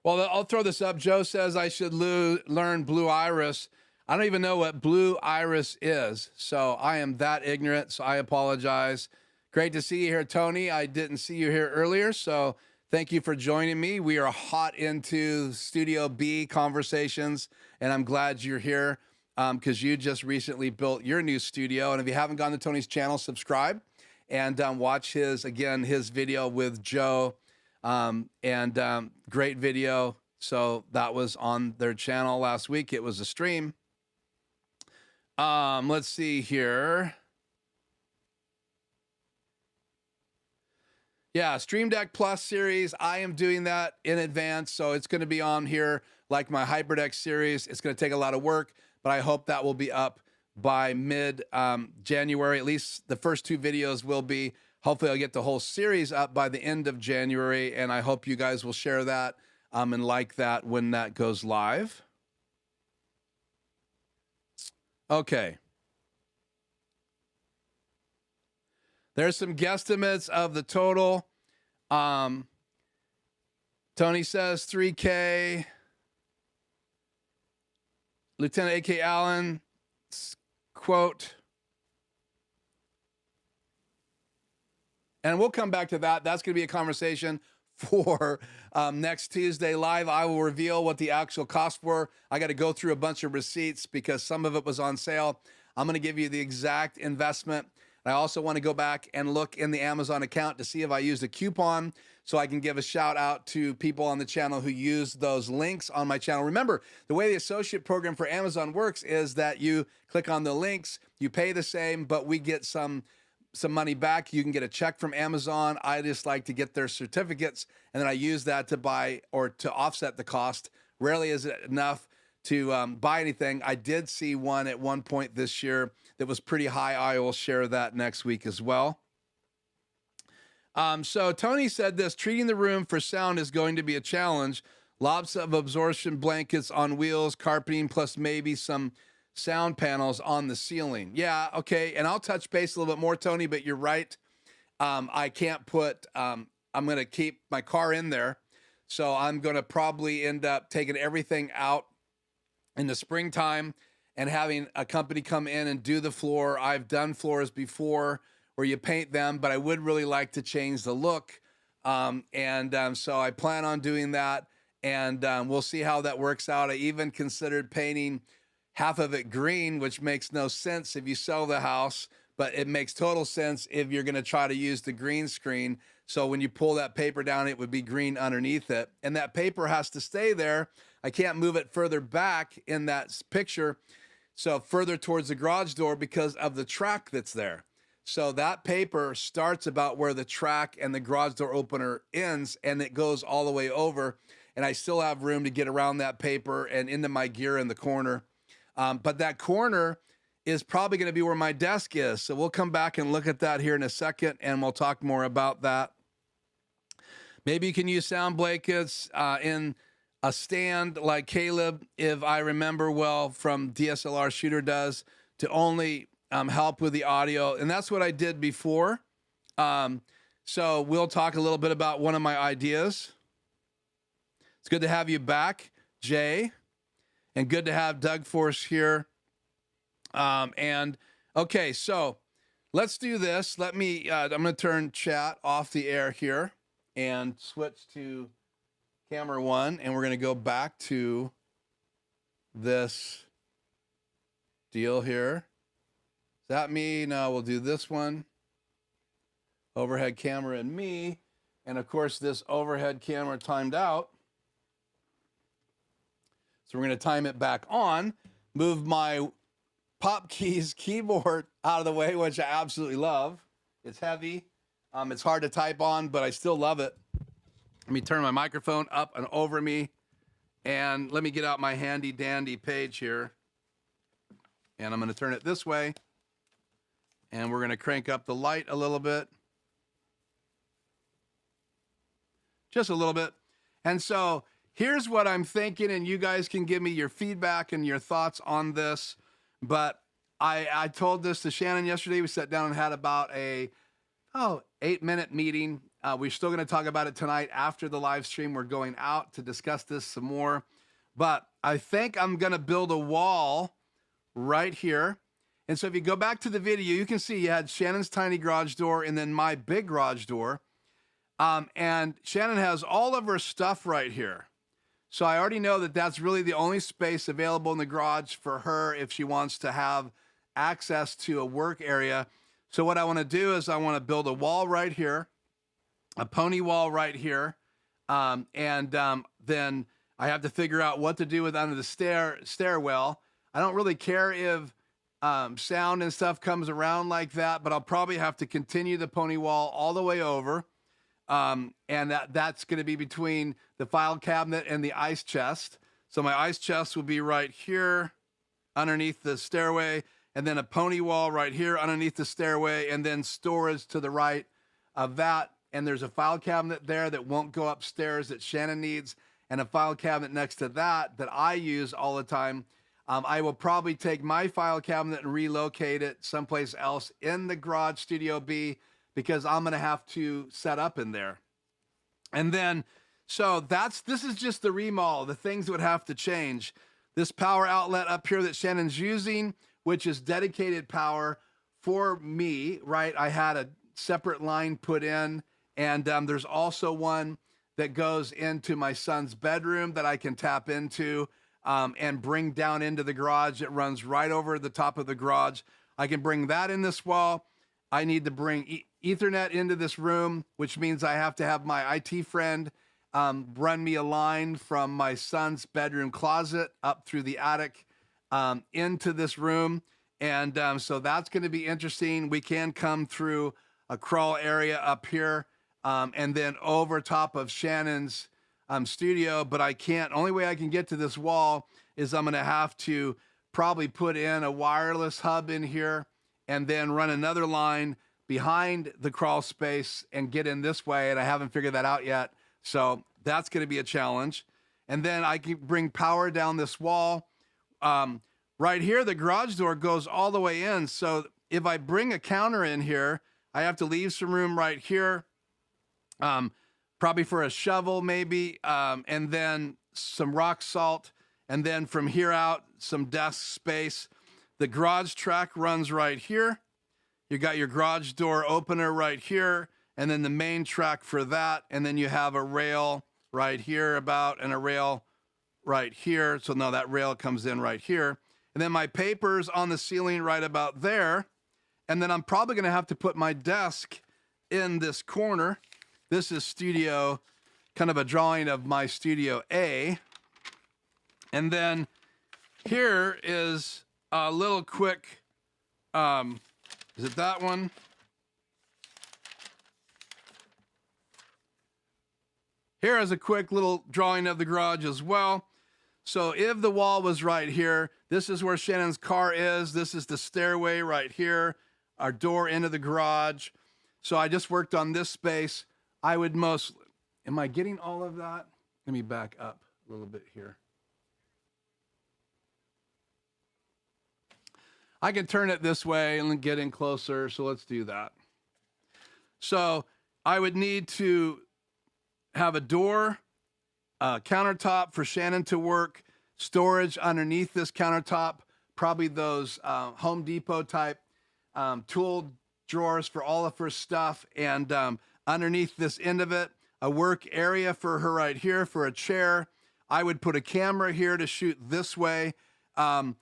Well, I'll throw this up. Joe says I should learn Blue Iris. I don't even know what Blue Iris is, so I am that ignorant, so I apologize. Great to see you here, Tony. I didn't see you here earlier, so thank you for joining me. We are hot into Studio B conversations, and I'm glad you're here because you just recently built your new studio. And if you haven't gone to Tony's channel, subscribe and watch his video with Joe. Great video. So that was on their channel last week. It was a stream. Let's see here. Yeah, Stream Deck Plus series. I am doing that in advance, so it's going to be on here like my HyperDeck series. It's going to take a lot of work, but I hope that will be up by mid-January. At least the first two videos will be. Hopefully I'll get the whole series up by the end of January, and I hope you guys will share that and like that when that goes live. Okay. There's some guesstimates of the total. Tony says 3K. Lieutenant A.K. Allen, quote. And we'll come back to that. That's going to be a conversation for next Tuesday live. I will reveal what the actual costs were. I got to go through a bunch of receipts because some of it was on sale. I'm going to give you the exact investment. I also want to go back and look in the Amazon account to see if I used a coupon so I can give a shout out to people on the channel who use those links on my channel. Remember, the way the associate program for Amazon works is that you click on the links, you pay the same, but we get some money back. You can get a check from Amazon. I just like to get their certificates, and then I use that to buy or to offset the cost. Rarely is it enough to buy anything. I did see one at one point this year that was pretty high. I will share that next week as well. So Tony said this: treating the room for sound is going to be a challenge. Lots of absorption blankets on wheels, carpeting, plus maybe some sound panels on the ceiling. Yeah, okay. And I'll touch base a little bit more, Tony, but you're right. I can't put, I'm going to keep my car in there. So I'm going to probably end up taking everything out in the springtime and having a company come in and do the floor. I've done floors before where you paint them, but I would really like to change the look. So I plan on doing that, and we'll see how that works out. I even considered painting half of it green, which makes no sense if you sell the house, but it makes total sense if you're going to try to use the green screen. So when you pull that paper down, it would be green underneath it. And that paper has to stay there. I can't move it further back in that picture, so further towards the garage door, because of the track that's there. So that paper starts about where the track and the garage door opener ends, and it goes all the way over. And I still have room to get around that paper and into my gear in the corner. But that corner is probably going to be where my desk is. So we'll come back and look at that here in a second, and we'll talk more about that. Maybe you can use sound blankets in a stand like Caleb, if I remember well, from DSLR Shooter does, to only help with the audio. And that's what I did before. So we'll talk a little bit about one of my ideas. It's good to have you back, Jay, and good to have Doug Force here. Okay, so let's do this. Let me, I'm going to turn chat off the air here and switch to camera one, and we're going to go back to this deal here. Is that me? No, we'll do this one. Overhead camera and me. And of course, this overhead camera timed out. So we're going to time it back on. Move my Pop Keys keyboard out of the way, which I absolutely love. It's heavy. It's hard to type on, but I still love it. Let me turn my microphone up and over me. And let me get out my handy dandy page here. And I'm going to turn it this way. And we're going to crank up the light a little bit. Just a little bit. And so here's what I'm thinking, and you guys can give me your feedback and your thoughts on this. But I told this to Shannon yesterday. We sat down and had about a 8-minute meeting. We're still going to talk about it tonight after the live stream. We're going out to discuss this some more. But I think I'm going to build a wall right here. And so if you go back to the video, you can see you had Shannon's tiny garage door and then my big garage door. And Shannon has all of her stuff right here. So I already know that that's really the only space available in the garage for her if she wants to have access to a work area. So what I want to do is I want to build a wall right here, a pony wall right here. Then I have to figure out what to do with under the stairwell. I don't really care if sound and stuff comes around like that, but I'll probably have to continue the pony wall all the way over. And that's going to be between the file cabinet and the ice chest. So my ice chest will be right here underneath the stairway, and then a pony wall right here underneath the stairway, and then storage to the right of that. And there's a file cabinet there that won't go upstairs that Shannon needs, and a file cabinet next to that that I use all the time. I will probably take my file cabinet and relocate it someplace else in the garage Studio B, because I'm going to have to set up in there. And then, so this is just the remodel, the things that would have to change. This power outlet up here that Shannon's using, which is dedicated power for me, right? I had a separate line put in, and there's also one that goes into my son's bedroom that I can tap into and bring down into the garage. It runs right over the top of the garage. I can bring that in this wall. I need to bring Ethernet into this room, which means I have to have my IT friend run me a line from my son's bedroom closet up through the attic into this room. And so that's going to be interesting. We can come through a crawl area up here and then over top of Shannon's studio, but I can't. Only way I can get to this wall is I'm going to have to probably put in a wireless hub in here and then run another line behind the crawl space and get in this way. And I haven't figured that out yet. So that's going to be a challenge. And then I can bring power down this wall. Right here, the garage door goes all the way in. So if I bring a counter in here, I have to leave some room right here, probably for a shovel maybe, and then some rock salt. And then from here out, some desk space. The garage track runs right here. You got your garage door opener right here, and then the main track for that. And then you have a rail right here about, and a rail right here. So now that rail comes in right here. And then my paper's on the ceiling right about there. And then I'm probably going to have to put my desk in this corner. This is studio, kind of a drawing of my studio A. And then here is a little quick, is it that one? Here is a quick little drawing of the garage as well. So if the wall was right here, this is where Shannon's car is. This is the stairway right here, our door into the garage. So I just worked on this space. I would mostly, am I getting all of that? Let me back up a little bit here. I can turn it this way and get in closer. So let's do that. So I would need to have a door, countertop for Shannon to work, storage underneath this countertop, probably those Home Depot type tool drawers for all of her stuff, and underneath this end of it, a work area for her right here for a chair. I would put a camera here to shoot this way, and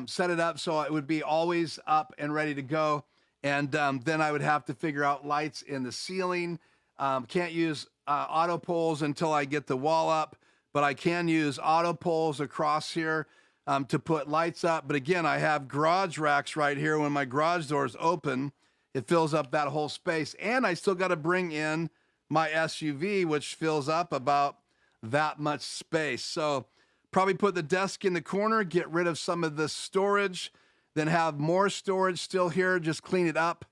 set it up so it would be always up and ready to go. And then I would have to figure out lights in the ceiling. Can't use auto poles until I get the wall up, but I can use auto poles across here to put lights up. But again, I have garage racks right here. When my garage doors open, it fills up that whole space. And I still got to bring in my SUV, which fills up about that much space. So probably put the desk in the corner, get rid of some of the storage, then have more storage still here, just clean it up.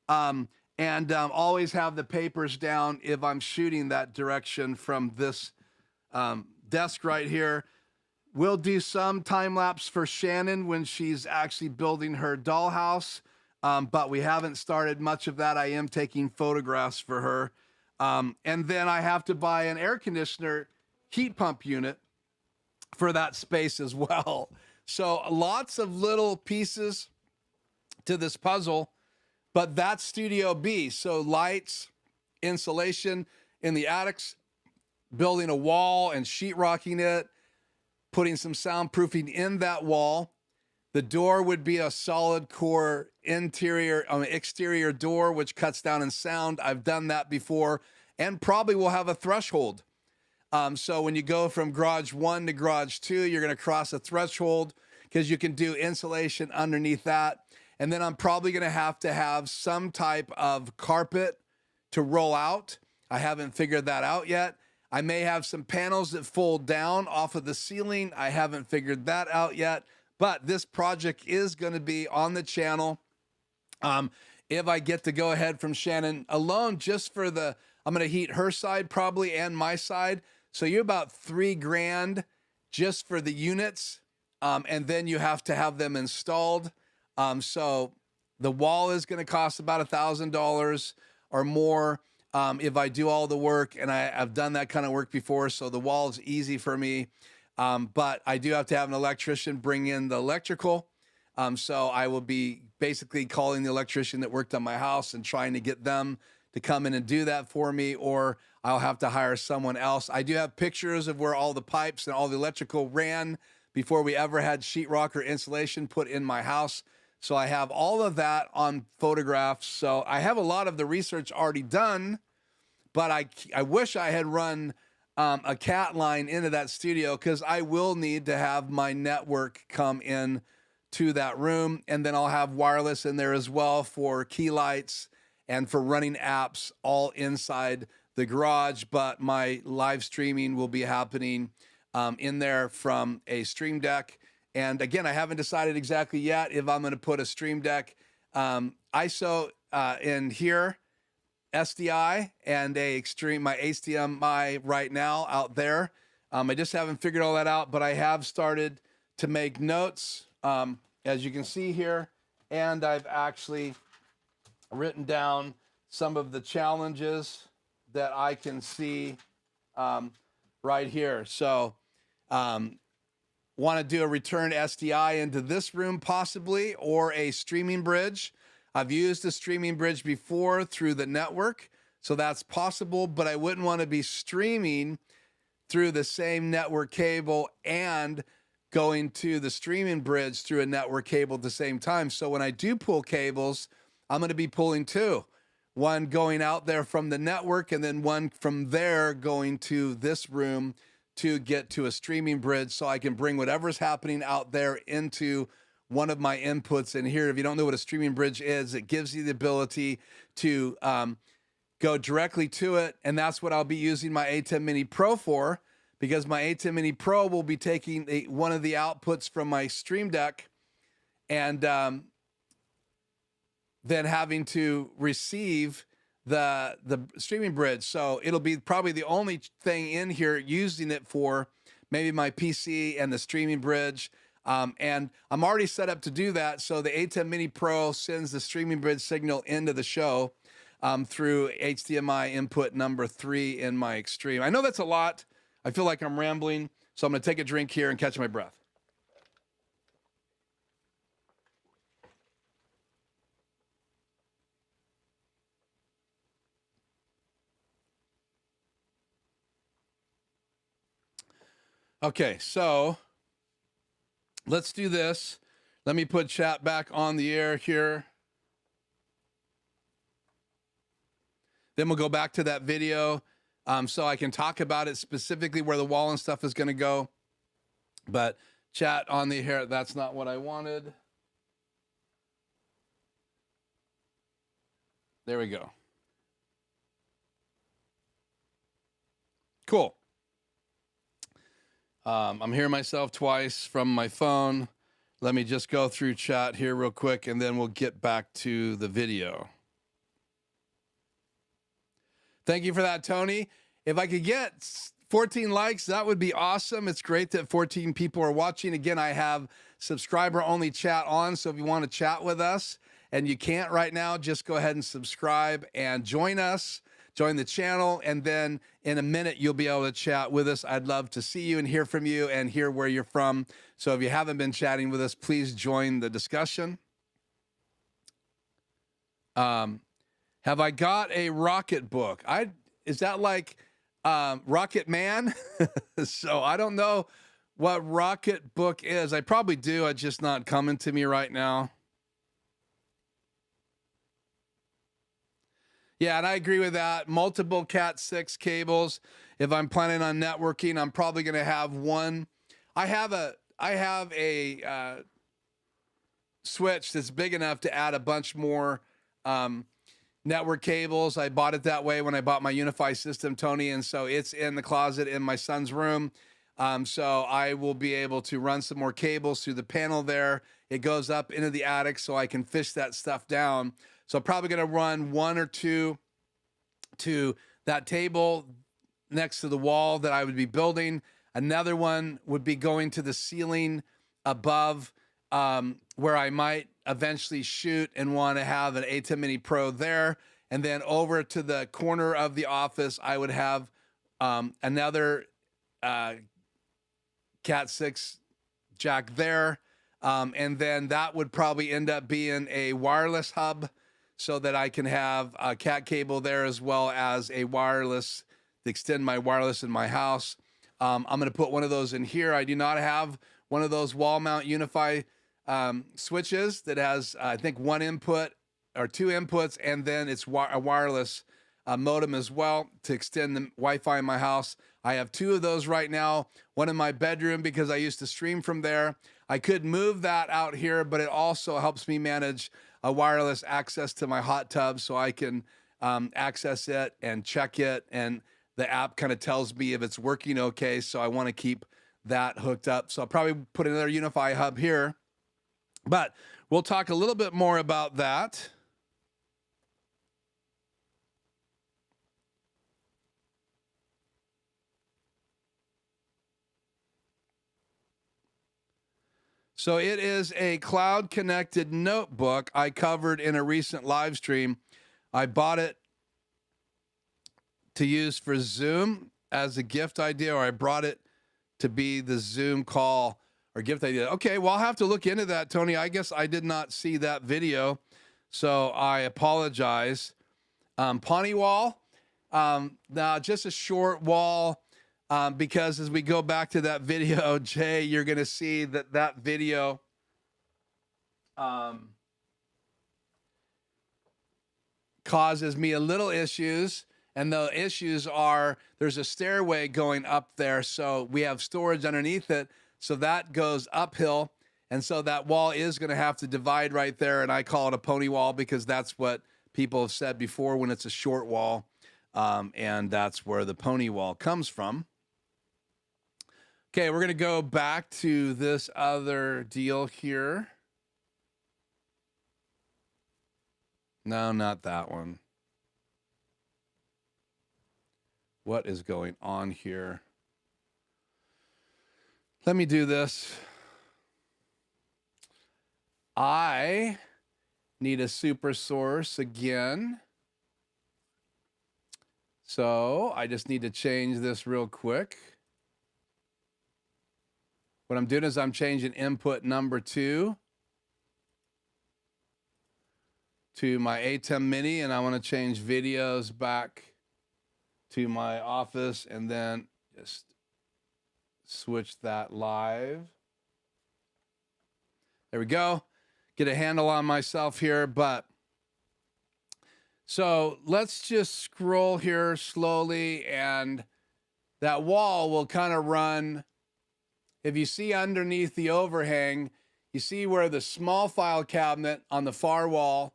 And always have the papers down if I'm shooting that direction from this desk right here. We'll do some time lapse for Shannon when she's actually building her dollhouse, but we haven't started much of that. I am taking photographs for her. And then I have to buy an air conditioner heat pump unit for that space as well. So lots of little pieces to this puzzle. But that's Studio B. So lights, insulation in the attics, building a wall and sheetrocking it, putting some soundproofing in that wall. The door would be a solid core exterior door, which cuts down in sound. I've done that before, and probably will have a threshold. So when you go from garage 1 to garage 2, you're going to cross a threshold because you can do insulation underneath that. And then I'm probably going to have some type of carpet to roll out. I haven't figured that out yet. I may have some panels that fold down off of the ceiling. I haven't figured that out yet. But this project is going to be on the channel. If I get to go ahead from Shannon alone, just for I'm going to heat her side probably and my side. So you're about $3,000 just for the units. And then you have to have them installed. So the wall is going to cost about $1,000 or more if I do all the work, and I've done that kind of work before, so the wall is easy for me. But I do have to have an electrician bring in the electrical. So I will be basically calling the electrician that worked on my house and trying to get them to come in and do that for me, or I'll have to hire someone else. I do have pictures of where all the pipes and all the electrical ran before we ever had sheetrock or insulation put in my house. So I have all of that on photographs. So I have a lot of the research already done, but I wish I had run a cat line into that studio, because I will need to have my network come in to that room. And then I'll have wireless in there as well for key lights and for running apps all inside the garage, but my live streaming will be happening in there from a Stream Deck. And again, I haven't decided exactly yet if I'm going to put a Stream Deck ISO in here, SDI, and my HDMI right now out there. I just haven't figured all that out, but I have started to make notes, as you can see here, and I've actually written down some of the challenges that I can see right here. So want to do a return SDI into this room possibly, or a streaming bridge. I've used a streaming bridge before through the network, so that's possible, but I wouldn't want to be streaming through the same network cable and going to the streaming bridge through a network cable at the same time. So when I do pull cables, I'm going to be pulling two. One going out there from the network, and then one from there going to this room to get to a streaming bridge, so I can bring whatever's happening out there into one of my inputs in here. If you don't know what a streaming bridge is, it gives you the ability to go directly to it, and that's what I'll be using my A10 Mini Pro for, because my A10 Mini Pro will be taking one of the outputs from my Stream Deck and then having to receive the streaming bridge. So it'll be probably the only thing in here using it for maybe my PC and the streaming bridge. And I'm already set up to do that. So the A10 Mini Pro sends the streaming bridge signal into the show through HDMI input number 3 in my Extreme. I know that's a lot. I feel like I'm rambling, so I'm going to take a drink here and catch my breath. Okay, so let's do this. Let me put chat back on the air here. Then we'll go back to that video so I can talk about it specifically, where the wall and stuff is going to go. But chat on the air, that's not what I wanted. There we go. Cool. I'm hearing myself twice from my phone. Let me just go through chat here real quick, and then we'll get back to the video. Thank you for that, Tony. If I could get 14 likes, that would be awesome. It's great that 14 people are watching. Again, I have subscriber-only chat on, so if you want to chat with us and you can't right now, just go ahead and subscribe and join us. Join the channel, and then in a minute, you'll be able to chat with us. I'd love to see you and hear from you and hear where you're from. So if you haven't been chatting with us, please join the discussion. Have I got a Rocket book? Is that like Rocket Man? So I don't know what Rocket book is. I probably do. It's just not coming to me right now. Yeah, and I agree with that. Multiple Cat 6 cables. If I'm planning on networking, I'm probably going to have one. I have a switch that's big enough to add a bunch more network cables. I bought it that way when I bought my Unify system, Tony, and so it's in the closet in my son's room. So I will be able to run some more cables through the panel there. It goes up into the attic so I can fish that stuff down. So I'm probably going to run one or two to that table next to the wall that I would be building. Another one would be going to the ceiling above where I might eventually shoot and want to have an A10 Mini Pro there. And then over to the corner of the office, I would have another Cat 6 jack there. And then that would probably end up being a wireless hub, so that I can have a cat cable there as well as a wireless to extend my wireless in my house. I'm going to put one of those in here. I do not have one of those wall mount Unify switches that has, I think, one input or two inputs, and then it's a wireless modem as well to extend the Wi-Fi in my house. I have two of those right now, one in my bedroom because I used to stream from there. I could move that out here, but it also helps me manage a wireless access to my hot tub so I can access it and check it. And the app kind of tells me if it's working okay. So I want to keep that hooked up. So I'll probably put another Unify hub here, but we'll talk a little bit more about that. So it is a cloud connected notebook I covered in a recent live stream. I bought it to use for Zoom as a gift idea, or I brought it to be the Zoom call or gift idea. Okay, well, I'll have to look into that, Tony. I guess I did not see that video, so I apologize. Pawnee wall, now just a short wall, because as we go back to that video, Jay, you're going to see that that video causes me a little issues. And the issues are there's a stairway going up there, so we have storage underneath it. So that goes uphill. And so that wall is going to have to divide right there. And I call it a pony wall because that's what people have said before when it's a short wall. And that's where the pony wall comes from. Okay, we're going to go back to this other deal here. No, not that one. What is going on here? Let me do this. I need a super source again. So I just need to change this real quick. What I'm doing is I'm changing input number 2 to my ATEM Mini, and I want to change videos back to my office and then just switch that live. There we go. Get a handle on myself here, but so let's just scroll here slowly, and that wall will kind of run. If you see underneath the overhang, you see where the small file cabinet on the far wall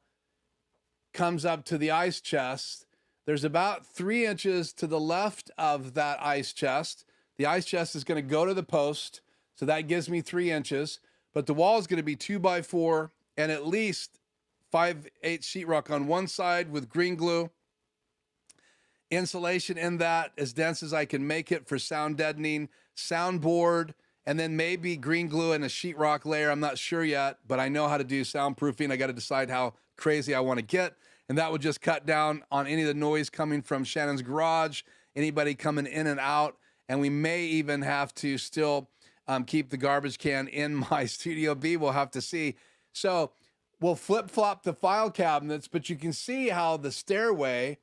comes up to the ice chest. There's about 3 inches to the left of that ice chest. The ice chest is going to go to the post, so that gives me 3 inches. But the wall is going to be 2x4 and at least 5/8 sheetrock on one side with green glue. Insulation in that as dense as I can make it for sound deadening, soundboard, and then maybe green glue and a sheetrock layer. I'm not sure yet, but I know how to do soundproofing. I got to decide how crazy I want to get. And that would just cut down on any of the noise coming from Shannon's garage, anybody coming in and out. And we may even have to still keep the garbage can in my Studio B. We'll have to see. So we'll flip-flop the file cabinets, but you can see how the stairway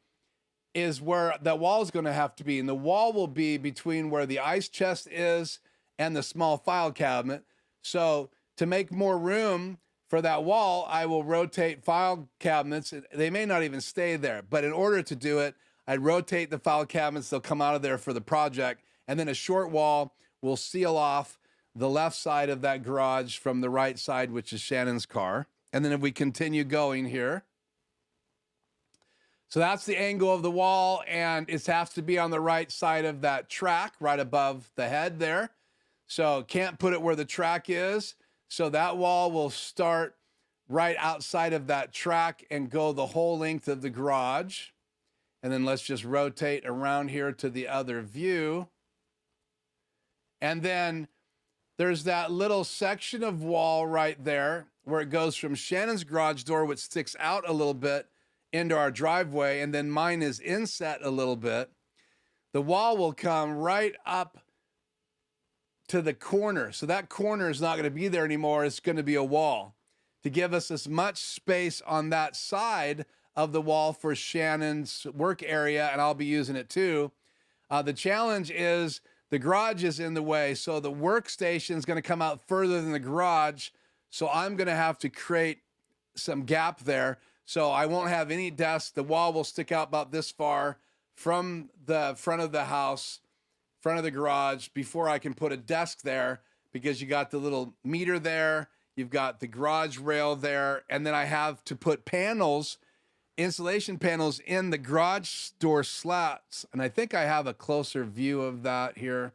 is where that wall is going to have to be. And the wall will be between where the ice chest is and the small file cabinet. So to make more room for that wall, I will rotate file cabinets. They may not even stay there, but in order to do it, I'd rotate the file cabinets. They'll come out of there for the project. And then a short wall will seal off the left side of that garage from the right side, which is Shannon's car. And then if we continue going here, so that's the angle of the wall, and it has to be on the right side of that track, right above the head there. So can't put it where the track is. So that wall will start right outside of that track and go the whole length of the garage. And then let's just rotate around here to the other view. And then there's that little section of wall right there where it goes from Shannon's garage door, which sticks out a little bit, into our driveway. And then mine is inset a little bit. The wall will come right up to the corner. So that corner is not going to be there anymore. It's going to be a wall to give us as much space on that side of the wall for Shannon's work area, and I'll be using it too. The challenge is the garage is in the way, so the workstation is going to come out further than the garage, so I'm going to have to create some gap there. So I won't have any desk. The wall will stick out about this far from the front of the house, front of the garage, before I can put a desk there, because you got the little meter there, you've got the garage rail there, and then I have to put panels insulation panels in the garage door slats. And I think I have a closer view of that here.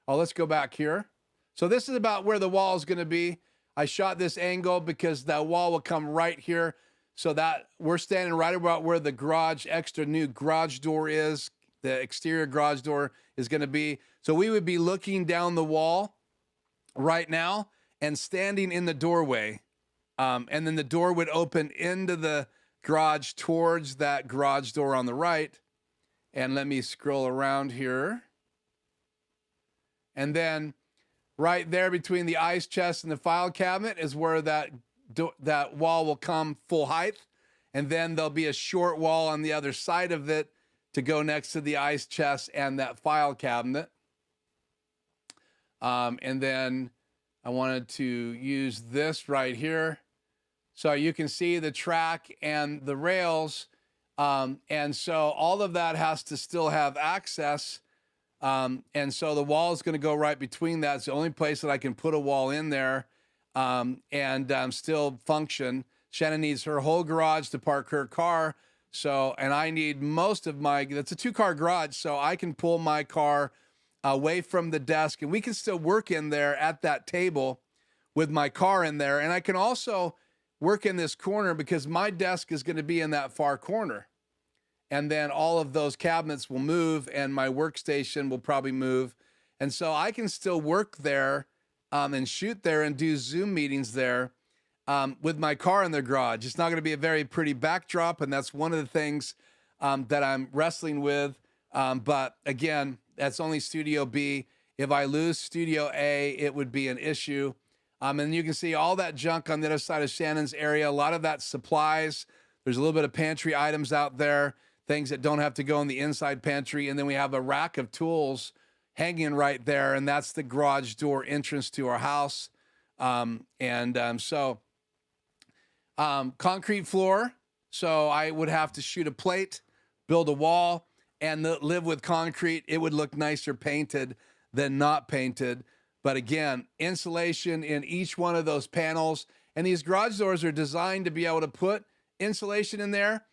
Oh, let's go back here. So this is about where the wall is going to be. I shot this angle because that wall will come right here. So that we're standing right about where the garage, extra new garage door is. The exterior garage door is going to be. So we would be looking down the wall right now and standing in the doorway. And then the door would open into the garage towards that garage door on the right. And let me scroll around here. And then right there between the ice chest and the file cabinet is where that wall will come full height. And then there'll be a short wall on the other side of it to go next to the ice chest and that file cabinet. And then I wanted to use this right here. So you can see the track and the rails. And so all of that has to still have access. And so the wall is going to go right between that. It's the only place that I can put a wall in there and still function. Shannon needs her whole garage to park her car. So, and I need most of my, that's a 2-car garage. So I can pull my car away from the desk and we can still work in there at that table with my car in there. And I can also work in this corner because my desk is going to be in that far corner. And then all of those cabinets will move and my workstation will probably move. And so I can still work there and shoot there and do Zoom meetings there with my car in the garage. It's not going to be a very pretty backdrop. And that's one of the things that I'm wrestling with. But again, that's only Studio B. If I lose Studio A, it would be an issue. And you can see all that junk on the other side of Shannon's area. A lot of that supplies. There's a little bit of pantry items out there, things that don't have to go in the inside pantry. And then we have a rack of tools hanging right there. And that's the garage door entrance to our house. Concrete floor. So I would have to shoot a plate, build a wall, and live with concrete. It would look nicer painted than not painted. But again, insulation in each one of those panels. And these garage doors are designed to be able to put insulation in there.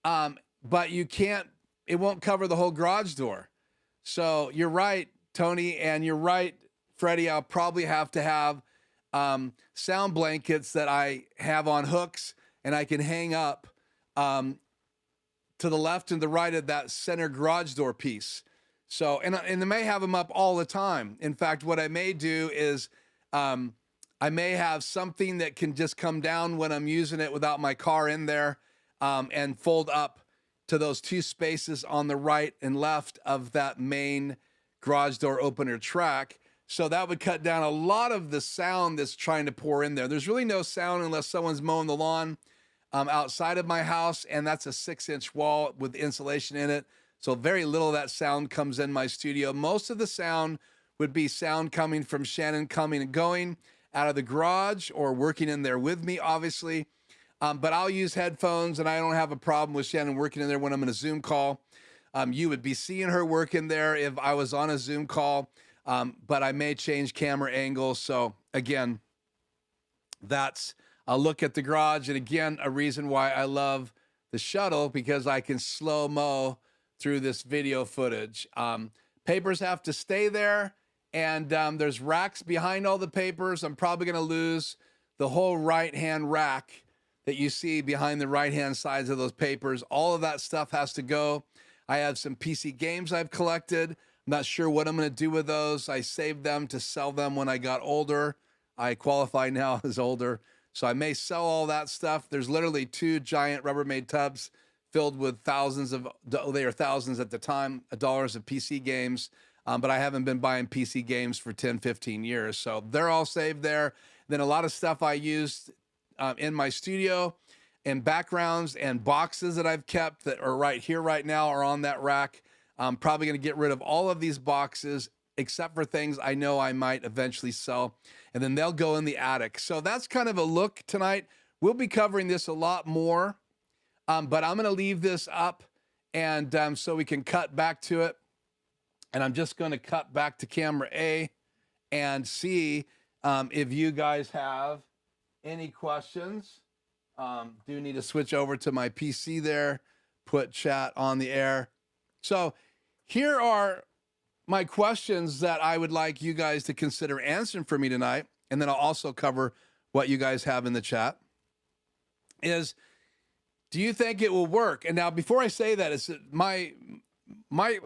But you can't, it won't cover the whole garage door. So you're right, Tony, and you're right, Freddie. I'll probably have to have sound blankets that I have on hooks and I can hang up to the left and the right of that center garage door piece. So, and I may have them up all the time. In fact, what I may do is I may have something that can just come down when I'm using it without my car in there and fold up to those 2 spaces on the right and left of that main garage door opener track. So that would cut down a lot of the sound that's trying to pour in there. There's really no sound unless someone's mowing the lawn outside of my house, and that's a 6-inch wall with insulation in it. So very little of that sound comes in my studio. Most of the sound would be sound coming from Shannon coming and going out of the garage or working in there with me, obviously. But I'll use headphones, and I don't have a problem with Shannon working in there when I'm in a Zoom call. You would be seeing her work in there if I was on a Zoom call, but I may change camera angles. So again, that's a look at the garage. And again, a reason why I love the shuttle, because I can slow-mo through this video footage. Papers have to stay there, and there's racks behind all the papers. I'm probably going to lose the whole right-hand rack that you see behind the right-hand sides of those papers. All of that stuff has to go. I have some PC games I've collected. I'm not sure what I'm going to do with those. I saved them to sell them when I got older. I qualify now as older, so I may sell all that stuff. There's literally 2 giant Rubbermaid tubs filled with thousands of, they are thousands at the time, dollars of PC games. But I haven't been buying PC games for 10, 15 years. So they're all saved there. Then a lot of stuff I used in my studio and backgrounds and boxes that I've kept that are right here right now are on that rack. I'm probably going to get rid of all of these boxes except for things I know I might eventually sell. And then they'll go in the attic. So that's kind of a look tonight. We'll be covering this a lot more. But I'm going to leave this up and so we can cut back to it. And I'm just going to cut back to camera A and see if you guys have any questions. Do need to switch over to my PC there, put chat on the air. So here are my questions that I would like you guys to consider answering for me tonight. And then I'll also cover what you guys have in the chat. Do you think it will work? And now, before I say that, it's my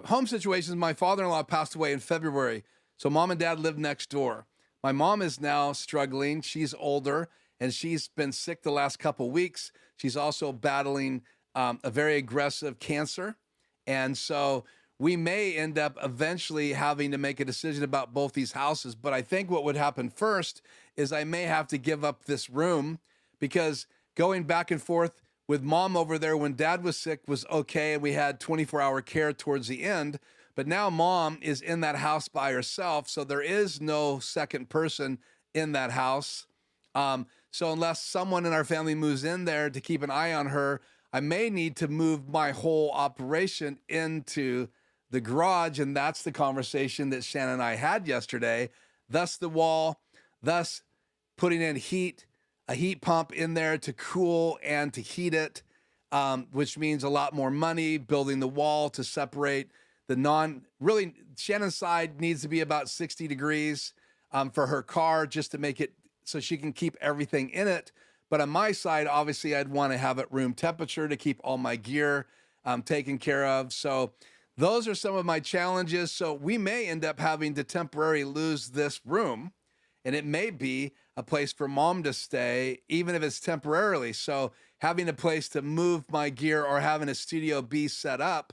home situation is my father-in-law passed away in February. So mom and dad live next door. My mom is now struggling. She's older and she's been sick the last couple weeks. She's also battling a very aggressive cancer. And so we may end up eventually having to make a decision about both these houses. But I think what would happen first is I may have to give up this room, because going back and forth with mom over there when dad was sick was okay. And we had 24-hour care towards the end. But now mom is in that house by herself. So there is no second person in that house. So unless someone in our family moves in there to keep an eye on her, I may need to move my whole operation into the garage. And that's the conversation that Shannon and I had yesterday. Thus the wall, thus putting in a heat pump in there to cool and to heat it, which means a lot more money, building the wall to separate the really Shannon's side needs to be about 60 degrees for her car, just to make it so she can keep everything in it. But on my side, obviously I'd want to have it room temperature to keep all my gear taken care of. So those are some of my challenges. So we may end up having to temporarily lose this room, and it may be a place for mom to stay, even if it's temporarily. So having a place to move my gear or having a Studio B set up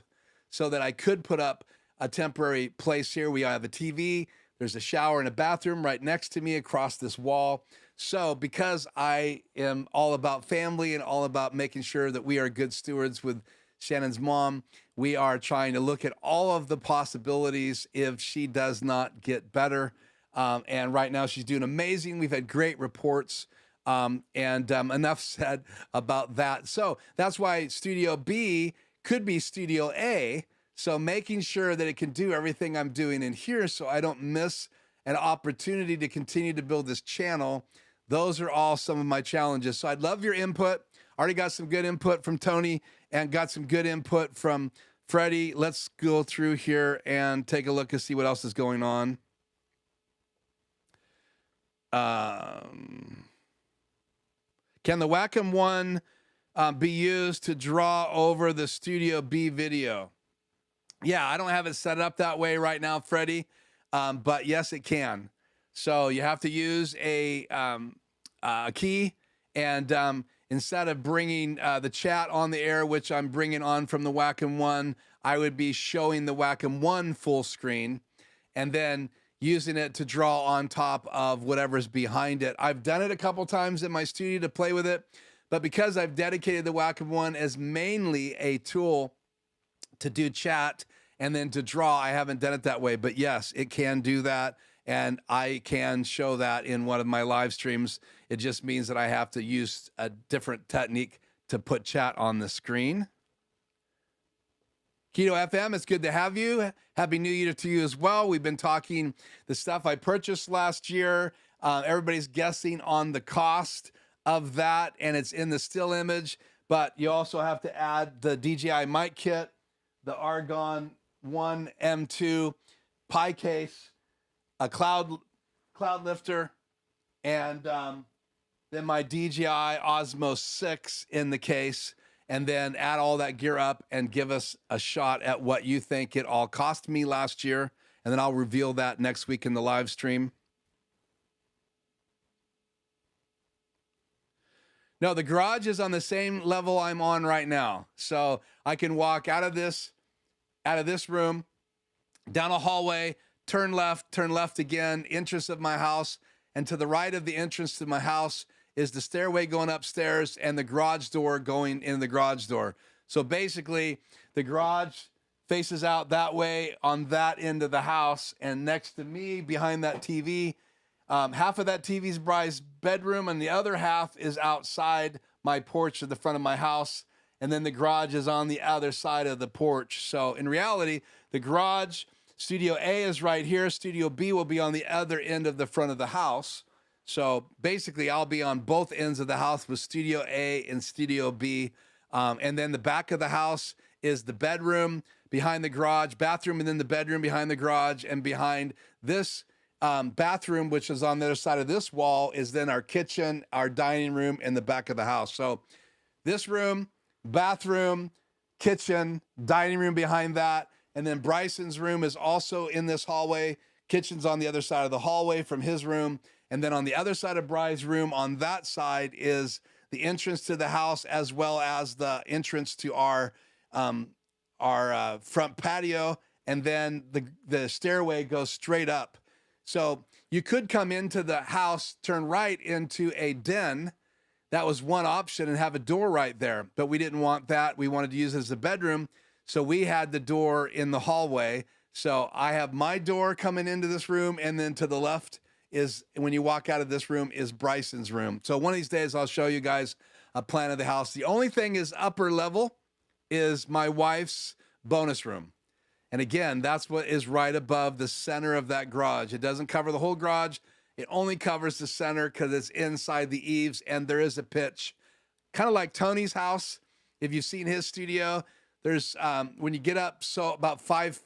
so that I could put up a temporary place here. We have a TV, there's a shower and a bathroom right next to me across this wall. So because I am all about family and all about making sure that we are good stewards with Shannon's mom, we are trying to look at all of the possibilities if she does not get better. And right now she's doing amazing. We've had great reports, and enough said about that. So that's why Studio B could be Studio A. So making sure that it can do everything I'm doing in here so I don't miss an opportunity to continue to build this channel. Those are all some of my challenges. So I'd love your input. Already got some good input from Tony and got some good input from Freddie. Let's go through here and take a look and see what else is going on. Can the Wacom One be used to draw over the Studio B video? Yeah, I don't have it set up that way right now, Freddie, but yes, it can. So you have to use a key, and instead of bringing the chat on the air, which I'm bringing on from the Wacom One, I would be showing the Wacom One full screen and then using it to draw on top of whatever's behind it. I've done it a couple times in my studio to play with it, but because I've dedicated the Wacom One as mainly a tool to do chat and then to draw, I haven't done it that way. But yes, it can do that, and I can show that in one of my live streams. It just means that I have to use a different technique to put chat on the screen. Keto FM, it's good to have you. Happy New Year to you as well. We've been talking the stuff I purchased last year. Everybody's guessing on the cost of that, and it's in the still image. But you also have to add the DJI mic kit, the Argon 1 M2 Pi case, a cloud lifter, and then my DJI Osmo 6 in the case. And then add all that gear up and give us a shot at what you think it all cost me last year. And then I'll reveal that next week in the live stream. No, the garage is on the same level I'm on right now. So I can walk out of this room, down a hallway, turn left again, entrance of my house. And to the right of the entrance to my house is the stairway going upstairs and the garage door going in the garage door. So basically the garage faces out that way on that end of the house. And next to me behind that TV, half of that TV is Bry's bedroom and the other half is outside my porch at the front of my house. And then the garage is on the other side of the porch. So in reality, the garage, Studio A is right here. Studio B will be on the other end of the front of the house. So basically, I'll be on both ends of the house with Studio A and Studio B. And then the back of the house is the bedroom behind the garage, bathroom, and then the bedroom behind the garage. And behind this bathroom, which is on the other side of this wall, is then our kitchen, our dining room, and the back of the house. So this room, bathroom, kitchen, dining room behind that. And then Bryson's room is also in this hallway. Kitchen's on the other side of the hallway from his room. And then on the other side of Bry's room, on that side, is the entrance to the house, as well as the entrance to our front patio. And then the stairway goes straight up. So you could come into the house, turn right into a den. That was one option, and have a door right there. But we didn't want that. We wanted to use it as a bedroom. So we had the door in the hallway. So I have my door coming into this room, and then to the left is, when you walk out of this room, is Bryson's room. So one of these days I'll show you guys a plan of the house. The only thing is upper level is my wife's bonus room. And again, that's what is right above the center of that garage. It doesn't cover the whole garage. It only covers the center because it's inside the eaves, and there is a pitch. Kind of like Tony's house. If you've seen his studio, there's, when you get up, so about five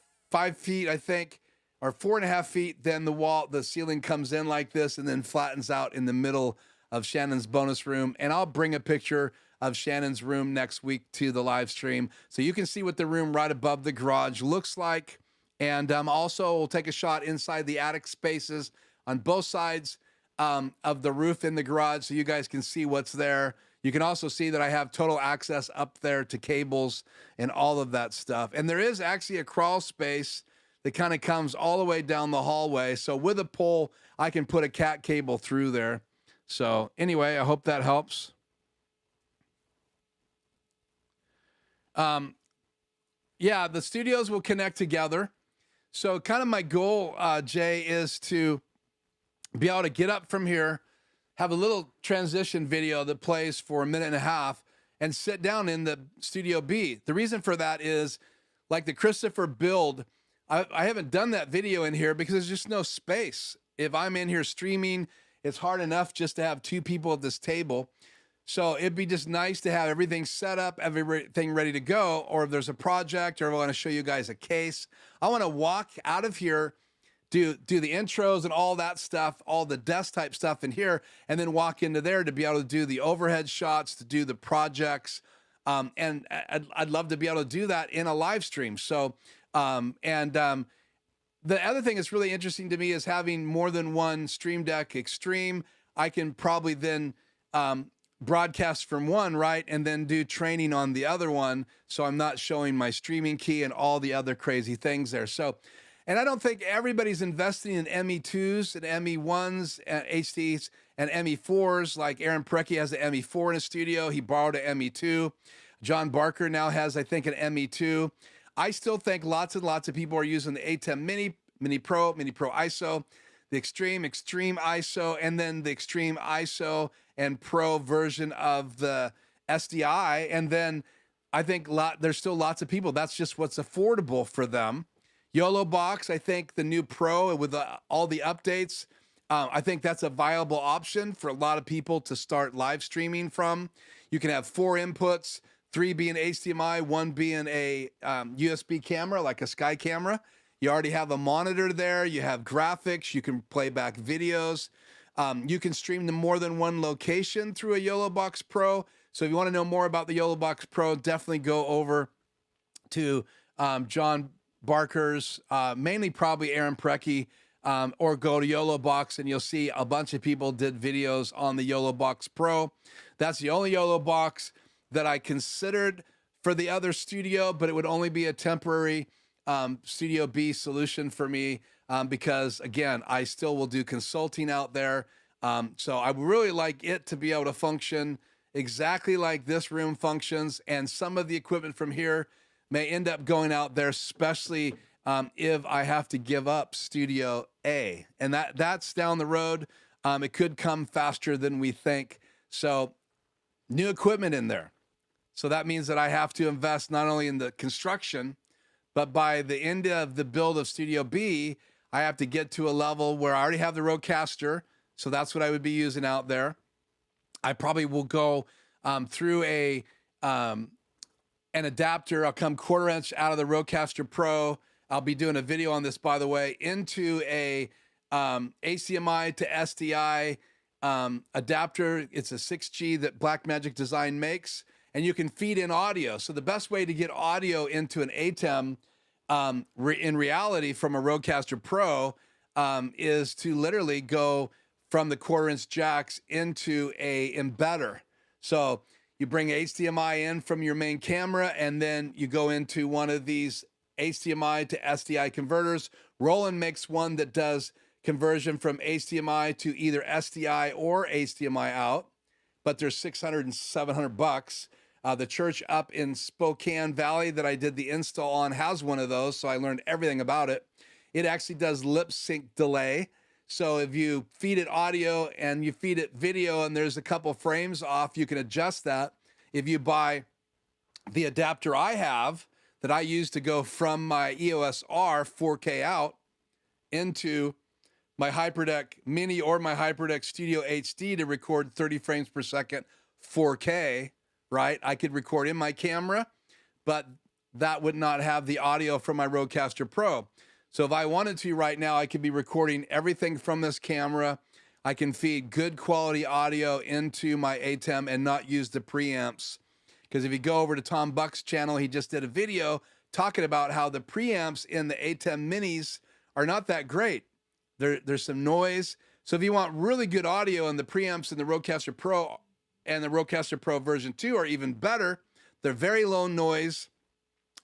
feet, I think, or 4.5 feet, then the ceiling comes in like this and then flattens out in the middle of Shannon's bonus room. And I'll bring a picture of Shannon's room next week to the live stream, so you can see what the room right above the garage looks like. And also we'll take a shot inside the attic spaces on both sides of the roof in the garage, so you guys can see what's there. You can also see that I have total access up there to cables and all of that stuff. And there is actually a crawl space that kind of comes all the way down the hallway. So with a pole, I can put a cat cable through there. So anyway, I hope that helps. Yeah, the studios will connect together. So kind of my goal, Jay, is to be able to get up from here, have a little transition video that plays for 1.5 minutes, and sit down in the Studio B. The reason for that is, like the Christopher build, I haven't done that video in here because there's just no space. If I'm in here streaming, it's hard enough just to have 2 people at this table. So it'd be just nice to have everything set up, everything ready to go. Or if there's a project, or I want to show you guys a case, I want to walk out of here, do the intros and all that stuff, all the desk type stuff in here, and then walk into there to be able to do the overhead shots, to do the projects. And I'd love to be able to do that in a live stream. So, the other thing that's really interesting to me is having more than one Stream Deck Extreme. I can probably then broadcast from one, right, and then do training on the other one, so I'm not showing my streaming key and all the other crazy things there. So, and I don't think everybody's investing in ME2s and ME1s and HDs and ME4s. Like Aaron Precki has an ME4 in his studio. He borrowed an ME2. John Barker now has, I think, an ME2. I still think lots and lots of people are using the ATEM Mini Pro ISO, the Extreme ISO, and then the Extreme ISO and Pro version of the SDI. And then I think there's still lots of people, that's just what's affordable for them. YOLO Box, I think the new Pro with all the updates, I think that's a viable option for a lot of people to start live streaming from. You can have 4 inputs, 3 being HDMI, 1 being a USB camera, like a Sky camera. You already have a monitor there. You have graphics. You can play back videos. You can stream to more than one location through a YOLO Box Pro. So if you want to know more about the YOLO Box Pro, definitely go over to John Barker's, mainly probably Aaron Precki, or go to YOLO Box, and you'll see a bunch of people did videos on the YOLO Box Pro. That's the only YOLO Box that I considered for the other studio, but it would only be a temporary Studio B solution for me, because again, I still will do consulting out there. So I would really like it to be able to function exactly like this room functions, and some of the equipment from here may end up going out there, especially if I have to give up Studio A, and that's down the road. It could come faster than we think. So new equipment in there. So that means that I have to invest not only in the construction, but by the end of the build of Studio B, I have to get to a level where I already have the Rodecaster. So that's what I would be using out there. I probably will go through an adapter. I'll come 1/4 inch out of the Rodecaster Pro. I'll be doing a video on this, by the way, into a HDMI to SDI adapter. It's a 6G that Blackmagic Design makes, and you can feed in audio. So the best way to get audio into an ATEM in reality from a Rodecaster Pro is to literally go from the 1/4 inch jacks into a embedder. So you bring HDMI in from your main camera, and then you go into one of these HDMI to SDI converters. Roland makes one that does conversion from HDMI to either SDI or HDMI out, but they're $600 and $700. The church up in Spokane Valley that I did the install on has one of those, so I learned everything about it. It actually does lip sync delay. So if you feed it audio and you feed it video and there's a couple frames off, you can adjust that. If you buy the adapter I have that I use to go from my EOS R 4K out into my HyperDeck Mini or my HyperDeck Studio HD to record 30 frames per second 4K, right? I could record in my camera, but that would not have the audio from my Rodecaster Pro. So if I wanted to right now, I could be recording everything from this camera. I can feed good quality audio into my ATEM and not use the preamps. Because if you go over to Tom Buck's channel, he just did a video talking about how the preamps in the ATEM minis are not that great. There's some noise. So if you want really good audio, and the preamps in the Rodecaster Pro and the Rodecaster Pro version 2 are even better, they're very low noise.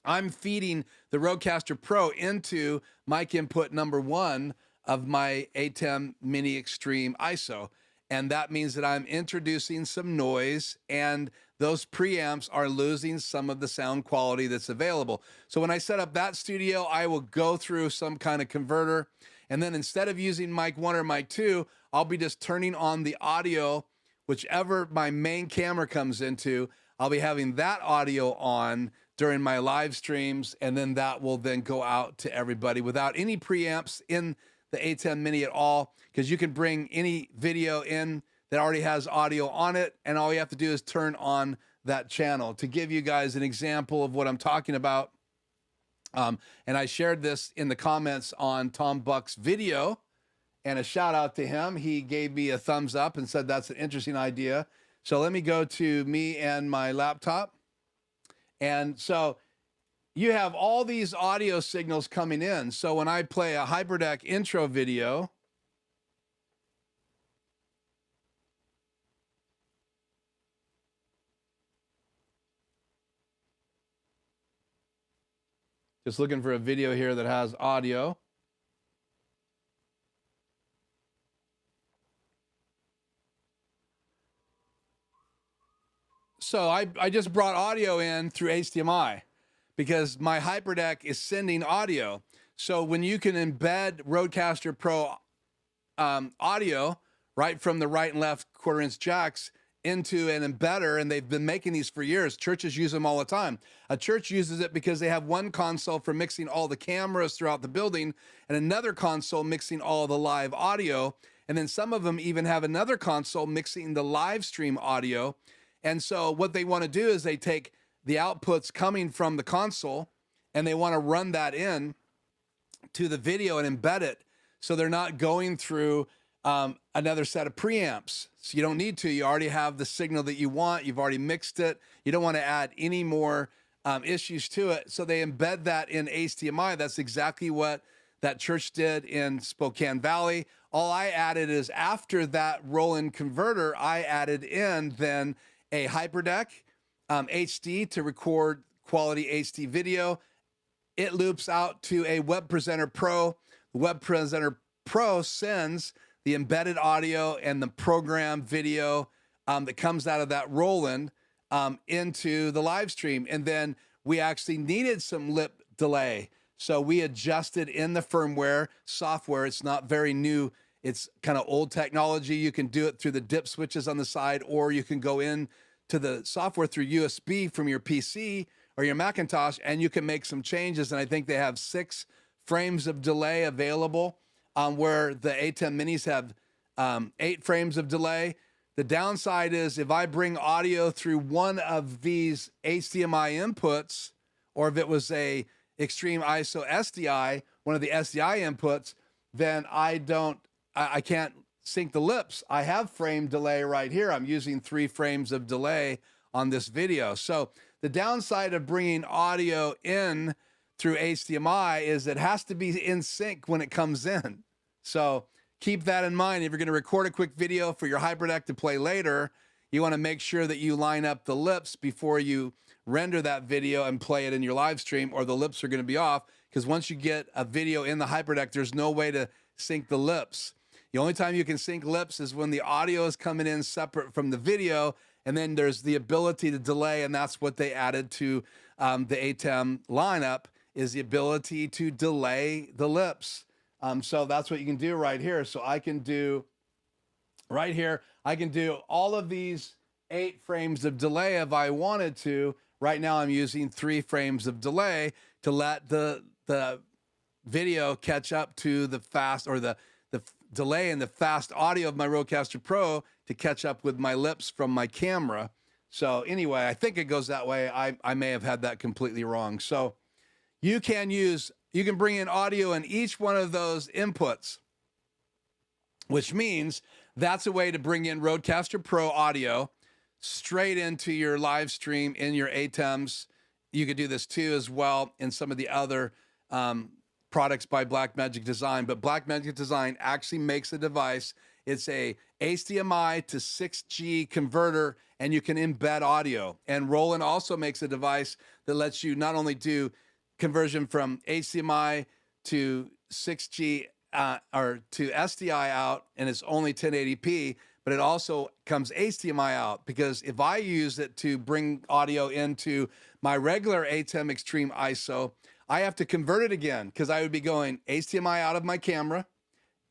I'm feeding the Rodecaster Pro into mic input number 1 of my ATEM Mini Extreme ISO. And that means that I'm introducing some noise, and those preamps are losing some of the sound quality that's available. So when I set up that studio, I will go through some kind of converter, and then instead of using mic 1 or mic 2, I'll be just turning on the audio, whichever my main camera comes into. I'll be having that audio on during my live streams, and then that will then go out to everybody without any preamps in the ATEM Mini at all, because you can bring any video in that already has audio on it, and all you have to do is turn on that channel. To give you guys an example of what I'm talking about, and I shared this in the comments on Tom Buck's video, and a shout out to him. He gave me a thumbs up and said that's an interesting idea. So let me go to me and my laptop. And so you have all these audio signals coming in. So when I play a HyperDeck intro video, just looking for a video here that has audio. So I just brought audio in through HDMI because my HyperDeck is sending audio. So when you can embed Rodecaster Pro audio right from the right and left 1/4 inch jacks into an embedder, and they've been making these for years. Churches use them all the time. A church uses it because they have one console for mixing all the cameras throughout the building and another console mixing all the live audio. And then some of them even have another console mixing the live stream audio. And so what they want to do is they take the outputs coming from the console and they want to run that in to the video and embed it. So they're not going through another set of preamps. So you don't need to. You already have the signal that you want. You've already mixed it. You don't want to add any more issues to it. So they embed that in HDMI. That's exactly what that church did in Spokane Valley. All I added is after that Roland converter, I added in then a HyperDeck HD to record quality HD video. It loops out to a Web Presenter Pro. The Web Presenter Pro sends the embedded audio and the program video that comes out of that Roland into the live stream. And then we actually needed some lip delay. So we adjusted in the firmware software. It's not very new. It's kind of old technology. You can do it through the dip switches on the side, or you can go in to the software through USB from your PC or your Macintosh, and you can make some changes. And I think they have 6 frames of delay available, where the ATEM Minis have 8 frames of delay. The downside is if I bring audio through one of these HDMI inputs, or if it was a Extreme ISO SDI, one of the SDI inputs, then I can't sync the lips. I have frame delay right here. I'm using 3 frames of delay on this video. So the downside of bringing audio in through HDMI is it has to be in sync when it comes in. So keep that in mind. If you're going to record a quick video for your HyperDeck to play later, you want to make sure that you line up the lips before you render that video and play it in your live stream, or the lips are going to be off, because once you get a video in the HyperDeck, there's no way to sync the lips. The only time you can sync lips is when the audio is coming in separate from the video, and then there's the ability to delay, and that's what they added to the ATEM lineup, is the ability to delay the lips. So that's what you can do right here. So I can do right here, I can do all of these 8 frames of delay if I wanted to. Right now I'm using 3 frames of delay to let the video catch up to the fast, or the delay in the fast audio of my Rodecaster Pro to catch up with my lips from my camera. So anyway, I think it goes that way. I may have had that completely wrong. So you can bring in audio in each one of those inputs, which means that's a way to bring in Rodecaster Pro audio straight into your live stream in your ATEMs. You could do this too as well in some of the other products by Blackmagic Design, but Blackmagic Design actually makes a device. It's a HDMI to 6G converter, and you can embed audio. And Roland also makes a device that lets you not only do conversion from HDMI to 6G or to SDI out, and it's only 1080p, but it also comes HDMI out, because if I use it to bring audio into my regular ATEM Extreme ISO, I have to convert it again, because I would be going HDMI out of my camera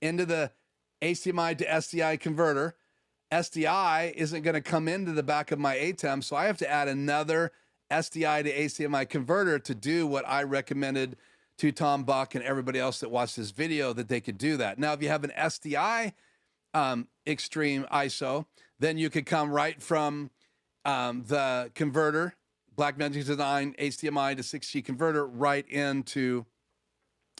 into the HDMI to SDI converter. SDI isn't going to come into the back of my ATEM, so I have to add another SDI to HDMI converter to do what I recommended to Tom Buck and everybody else that watched this video, that they could do that. Now, if you have an SDI Extreme ISO, then you could come right from the converter, Blackmagic Design HDMI to 6G converter, right into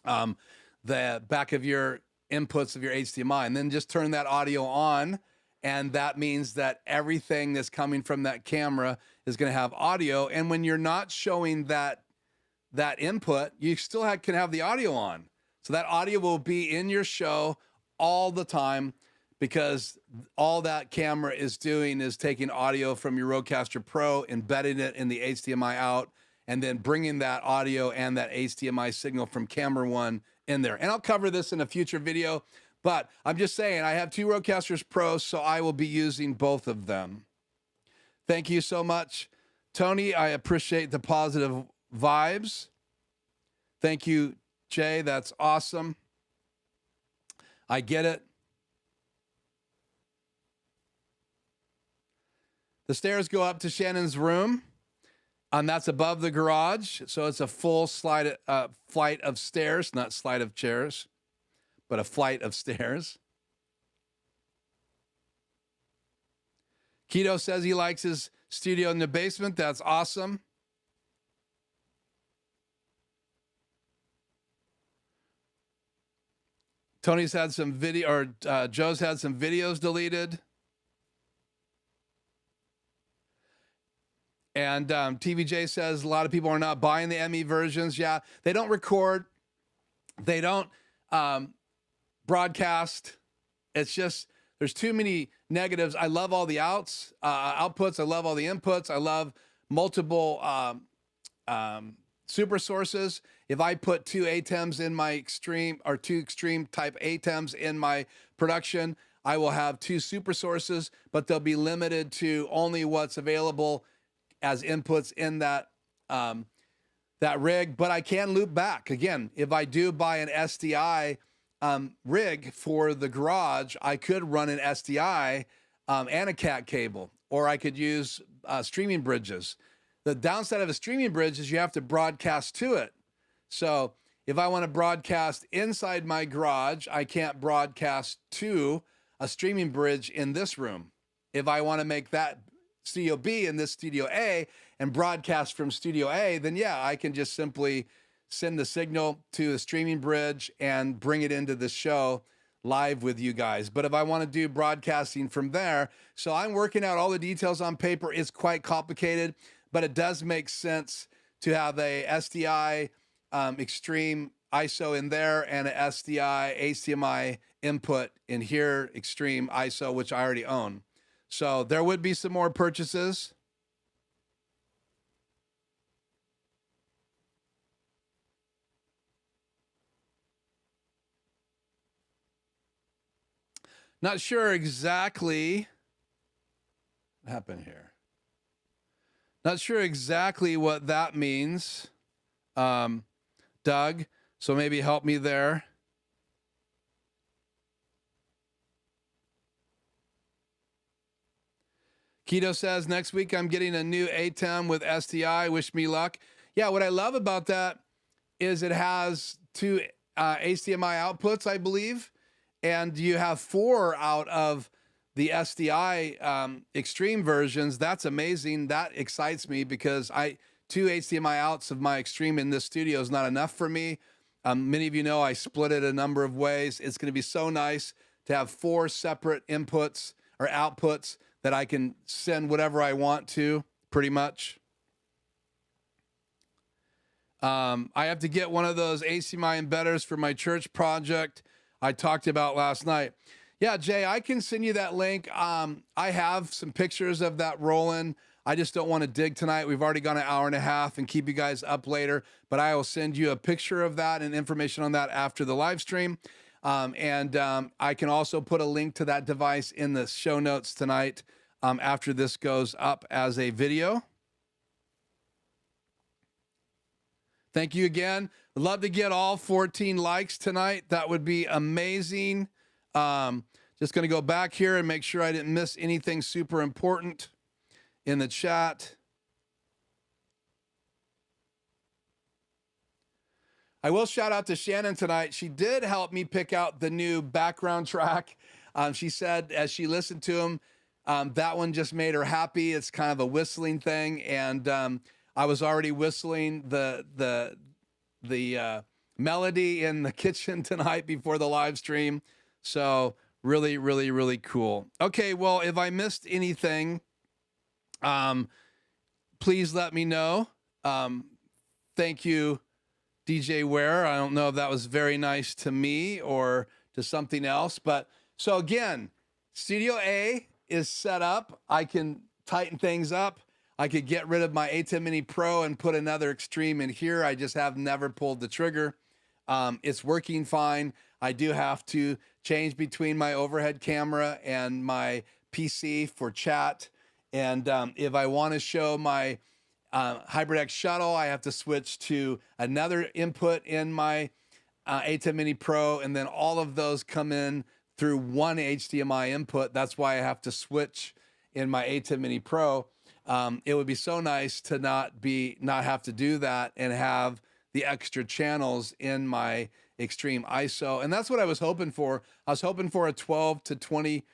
the back of your inputs of your HDMI, and then just turn that audio on. And that means that everything that's coming from that camera is going to have audio. And when you're not showing that input, you still can have the audio on. So that audio will be in your show all the time, because all that camera is doing is taking audio from your Rodecaster Pro, embedding it in the HDMI out, and then bringing that audio and that HDMI signal from camera 1 in there. And I'll cover this in a future video, but I'm just saying I have 2 Rodecasters Pro, so I will be using both of them. Thank you so much, Tony. I appreciate the positive vibes. Thank you, Jay. That's awesome. I get it. The stairs go up to Shannon's room, and that's above the garage. So it's a full flight of stairs, not slide of chairs, but a flight of stairs. Keto says he likes his studio in the basement. That's awesome. Tony's had some video, or Joe's had some videos deleted. And TVJ says a lot of people are not buying the ME versions. Yeah, they don't record. They don't broadcast. It's just, there's too many negatives. I love all the outputs. I love all the inputs. I love multiple super sources. If I put 2 ATEMs in my extreme, or 2 extreme type ATEMs in my production, I will have 2 super sources, but they'll be limited to only what's available as inputs in that rig. But I can loop back. Again, if I do buy an SDI rig for the garage, I could run an SDI and a cat cable, or I could use streaming bridges. The downside of a streaming bridge is you have to broadcast to it. So if I want to broadcast inside my garage, I can't broadcast to a streaming bridge in this room. If I want to make that Studio B in this Studio A and broadcast from Studio A, then yeah, I can just simply send the signal to a streaming bridge and bring it into the show live with you guys. But if I want to do broadcasting from there, so I'm working out all the details on paper. It's quite complicated, but it does make sense to have a SDI Extreme ISO in there and a SDI HDMI input in here, Extreme ISO, which I already own. So there would be some more purchases. Not sure exactly what happened here. Not sure exactly what that means, Doug. So maybe help me there. Keto says, next week I'm getting a new ATEM with SDI. Wish me luck. Yeah, what I love about that is it has two HDMI outputs, I believe, and you have 4 out of the SDI Extreme versions. That's amazing. That excites me because 2 HDMI outs of my Extreme in this studio is not enough for me. Many of you know I split it a number of ways. It's going to be so nice to have 4 separate inputs or outputs that I can send whatever I want to, pretty much. I have to get one of those HDMI embedders for my church project I talked about last night. Yeah, Jay, I can send you that link. I have some pictures of that Roland. I just don't want to dig tonight. We've already gone an hour and a half and keep you guys up later, but I will send you a picture of that and information on that after the live stream. I can also put a link to that device in the show notes tonight after this goes up as a video. Thank you again. I'd love to get all 14 likes tonight. That would be amazing. Just going to go back here and make sure I didn't miss anything super important in the chat. I will shout out to Shannon tonight. She did help me pick out the new background track. She said as she listened to him, that one just made her happy. It's kind of a whistling thing. And I was already whistling the melody in the kitchen tonight before the live stream. So really, really, really cool. Okay, well, if I missed anything, please let me know. Thank you, DJ Ware. I don't know if that was very nice to me or to something else. But so again, Studio A is set up. I can tighten things up. I could get rid of my ATEM Mini Pro and put another Extreme in here. I just have never pulled the trigger. It's working fine. I do have to change between my overhead camera and my PC for chat. And if I want to show my HyperDeck Shuttle, I have to switch to another input in my ATEM Mini Pro. And then all of those come in through one HDMI input. That's why I have to switch in my ATEM Mini Pro. It would be so nice to not have to do that and have the extra channels in my Extreme ISO. And that's what I was hoping for. I was hoping for a 12 to 20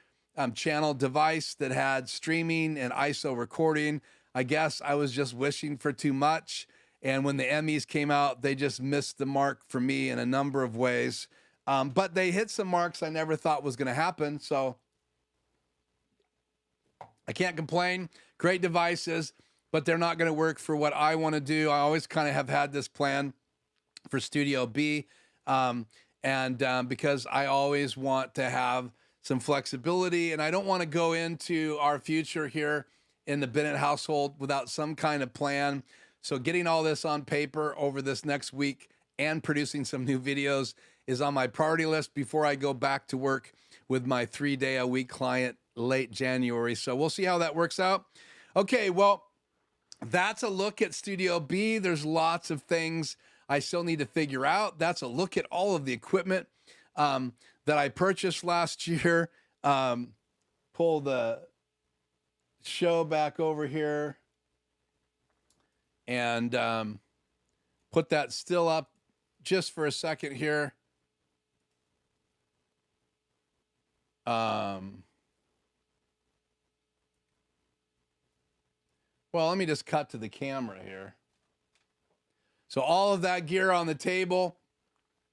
channel device that had streaming and ISO recording. I guess I was just wishing for too much. And when the Emmys came out, they just missed the mark for me in a number of ways. But they hit some marks I never thought was going to happen. So I can't complain. Great devices, but they're not going to work for what I want to do. I always kind of have had this plan for Studio B. Because I always want to have some flexibility, and I don't want to go into our future here in the Bennett household without some kind of plan. So getting all this on paper over this next week and producing some new videos is on my priority list before I go back to work with my 3-day-a-week client late January. So we'll see how that works out. Okay, well, that's a look at Studio B. There's lots of things I still need to figure out. That's a look at all of the equipment that I purchased last year. Pull the show back over here and put that still up just for a second here. Well, let me just cut to the camera here. So all of that gear on the table.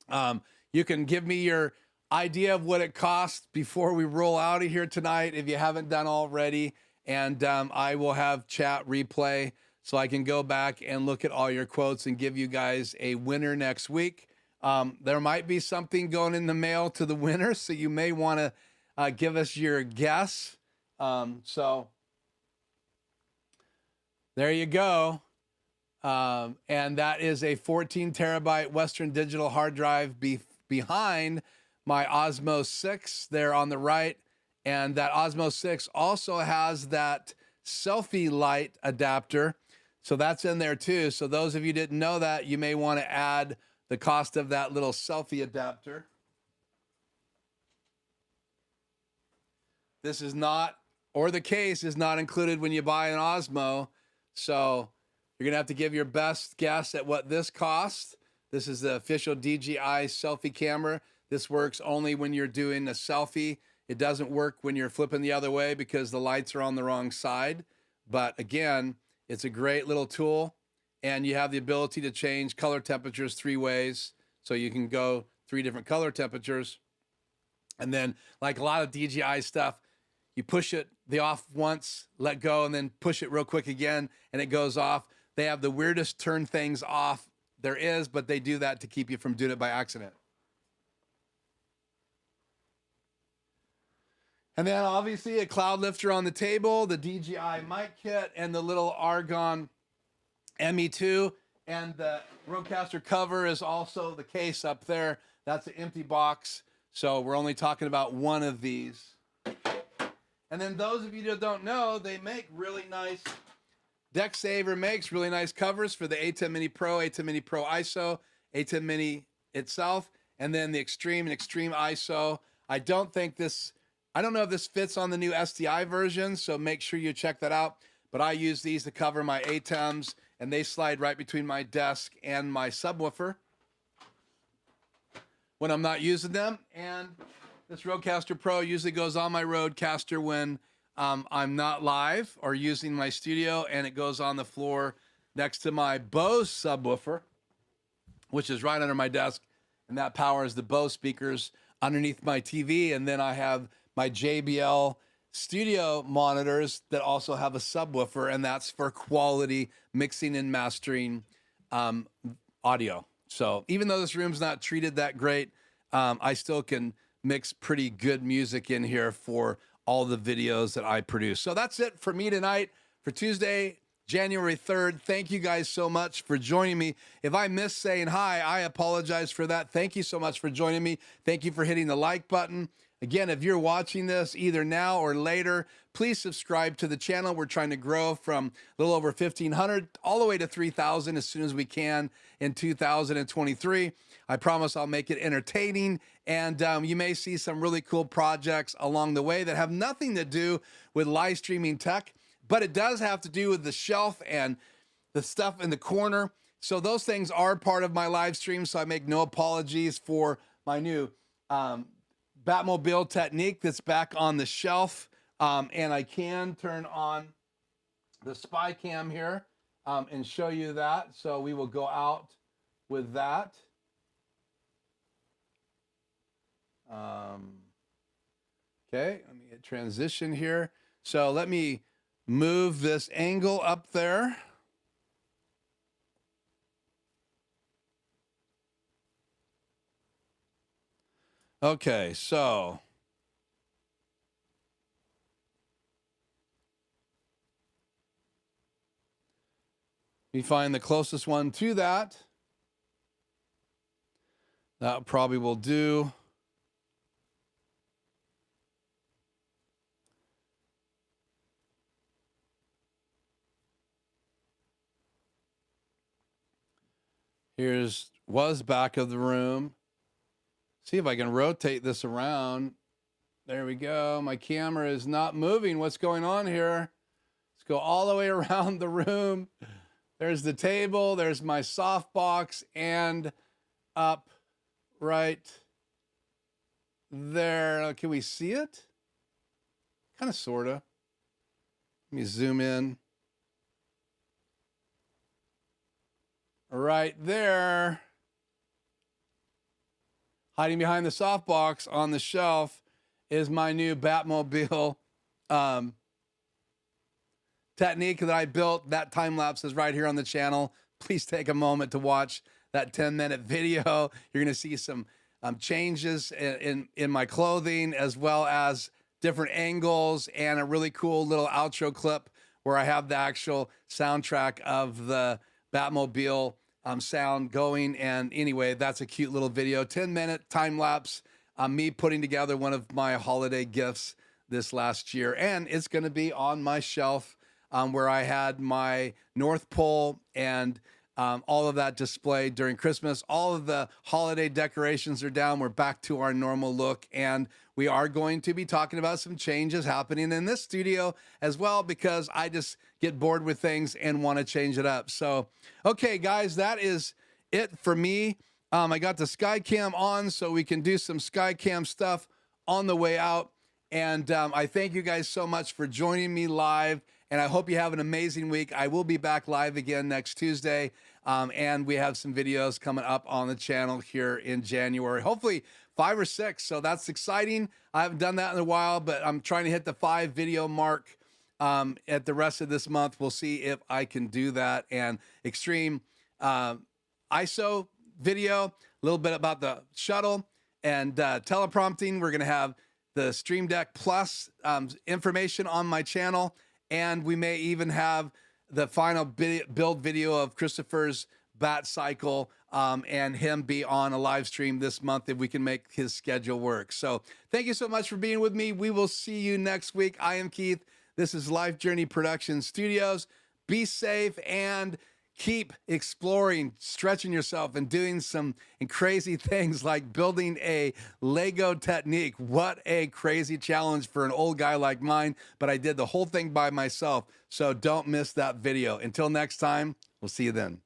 You can give me your idea of what it costs before we roll out of here tonight, if you haven't done already. And I will have chat replay so I can go back and look at all your quotes and give you guys a winner next week. There might be something going in the mail to the winner, so you may want to give us your guess. So there you go. And that is a 14 terabyte Western Digital hard drive behind my Osmo 6 there on the right. And that Osmo 6 also has that selfie light adapter. So that's in there too. So those of you who didn't know that, you may want to add the cost of that little selfie adapter. This is not, or the case is not included when you buy an Osmo. So you're gonna have to give your best guess at what this costs. This is the official DJI selfie camera. This works only when you're doing a selfie. It doesn't work when you're flipping the other way because the lights are on the wrong side. But again, it's a great little tool, and you have the ability to change color temperatures 3 ways. So you can go 3 different color temperatures. And then, like a lot of DJI stuff, you push the off once, let go, and then push it real quick again, and it goes off. They have the weirdest turn things off there is, but they do that to keep you from doing it by accident. And then obviously a cloud lifter on the table, the DJI mic kit, and the little Argon ME2. And the Rodecaster cover is also the case up there. That's an empty box. So we're only talking about one of these. And then those of you that don't know, they make really nice, DeckSaver makes really nice covers for the A10 Mini Pro, A10 Mini Pro ISO, A10 Mini itself, and then the Extreme and Extreme ISO. I don't know if this fits on the new SDI version, so make sure you check that out. But I use these to cover my ATEMs, and they slide right between my desk and my subwoofer when I'm not using them. And this Rodecaster Pro usually goes on my Rodecaster when I'm not live or using my studio, and it goes on the floor next to my Bose subwoofer, which is right under my desk, and that powers the Bose speakers underneath my TV. And then I have my JBL studio monitors that also have a subwoofer, and that's for quality mixing and mastering audio. So even though this room's not treated that great, I still can mix pretty good music in here for all the videos that I produce. So that's it for me tonight for Tuesday, January 3rd. Thank you guys so much for joining me. If I missed saying hi, I apologize for that. Thank you so much for joining me. Thank you for hitting the like button. Again, if you're watching this either now or later, please subscribe to the channel. We're trying to grow from a little over 1,500 all the way to 3,000 as soon as we can in 2023. I promise I'll make it entertaining, and you may see some really cool projects along the way that have nothing to do with live streaming tech, but it does have to do with the shelf and the stuff in the corner. So those things are part of my live stream, so I make no apologies for my new Batmobile technique that's back on the shelf. And I can turn on the spy cam here and show you that. So we will go out with that. Okay, let me hit transition here. So let me move this angle up there. Okay, so we find the closest one to that. That probably will do. Was back of the room. See if I can rotate this around. There we go. My camera is not moving. What's going on here? Let's go all the way around the room. There's the table. There's my softbox, and up right there. Can we see it? Kind of, sort of. Let me zoom in. Right there. Hiding behind the softbox on the shelf is my new Batmobile technique that I built. That time lapse is right here on the channel. Please take a moment to watch that 10-minute video. You're going to see some changes in my clothing, as well as different angles and a really cool little outro clip where I have the actual soundtrack of the Batmobile sound going. And anyway, that's a cute little video, 10-minute time lapse, me putting together one of my holiday gifts this last year. And it's going to be on my shelf where I had my North Pole and all of that displayed during Christmas. All of the holiday decorations are down. We're back to our normal look, and we are going to be talking about some changes happening in this studio as well, because I just get bored with things and want to change it up. So, okay, guys, that is it for me. I got the Skycam on so we can do some Skycam stuff on the way out. And I thank you guys so much for joining me live. And I hope you have an amazing week. I will be back live again next Tuesday. And we have some videos coming up on the channel here in January, hopefully 5 or 6. So that's exciting. I haven't done that in a while, but I'm trying to hit the 5 video mark at the rest of this month. We'll see if I can do that. And extreme ISO video, a little bit about the shuttle and teleprompting. We're going to have the Stream Deck Plus information on my channel. And we may even have the final build video of Christopher's bat cycle and him be on a live stream this month if we can make his schedule work. So thank you so much for being with me. We will see you next week. I am Keith. This is Life Journey Production Studios. Be safe and keep exploring, stretching yourself, and doing some crazy things like building a Lego technique. What a crazy challenge for an old guy like mine, but I did the whole thing by myself. So don't miss that video. Until next time, we'll see you then.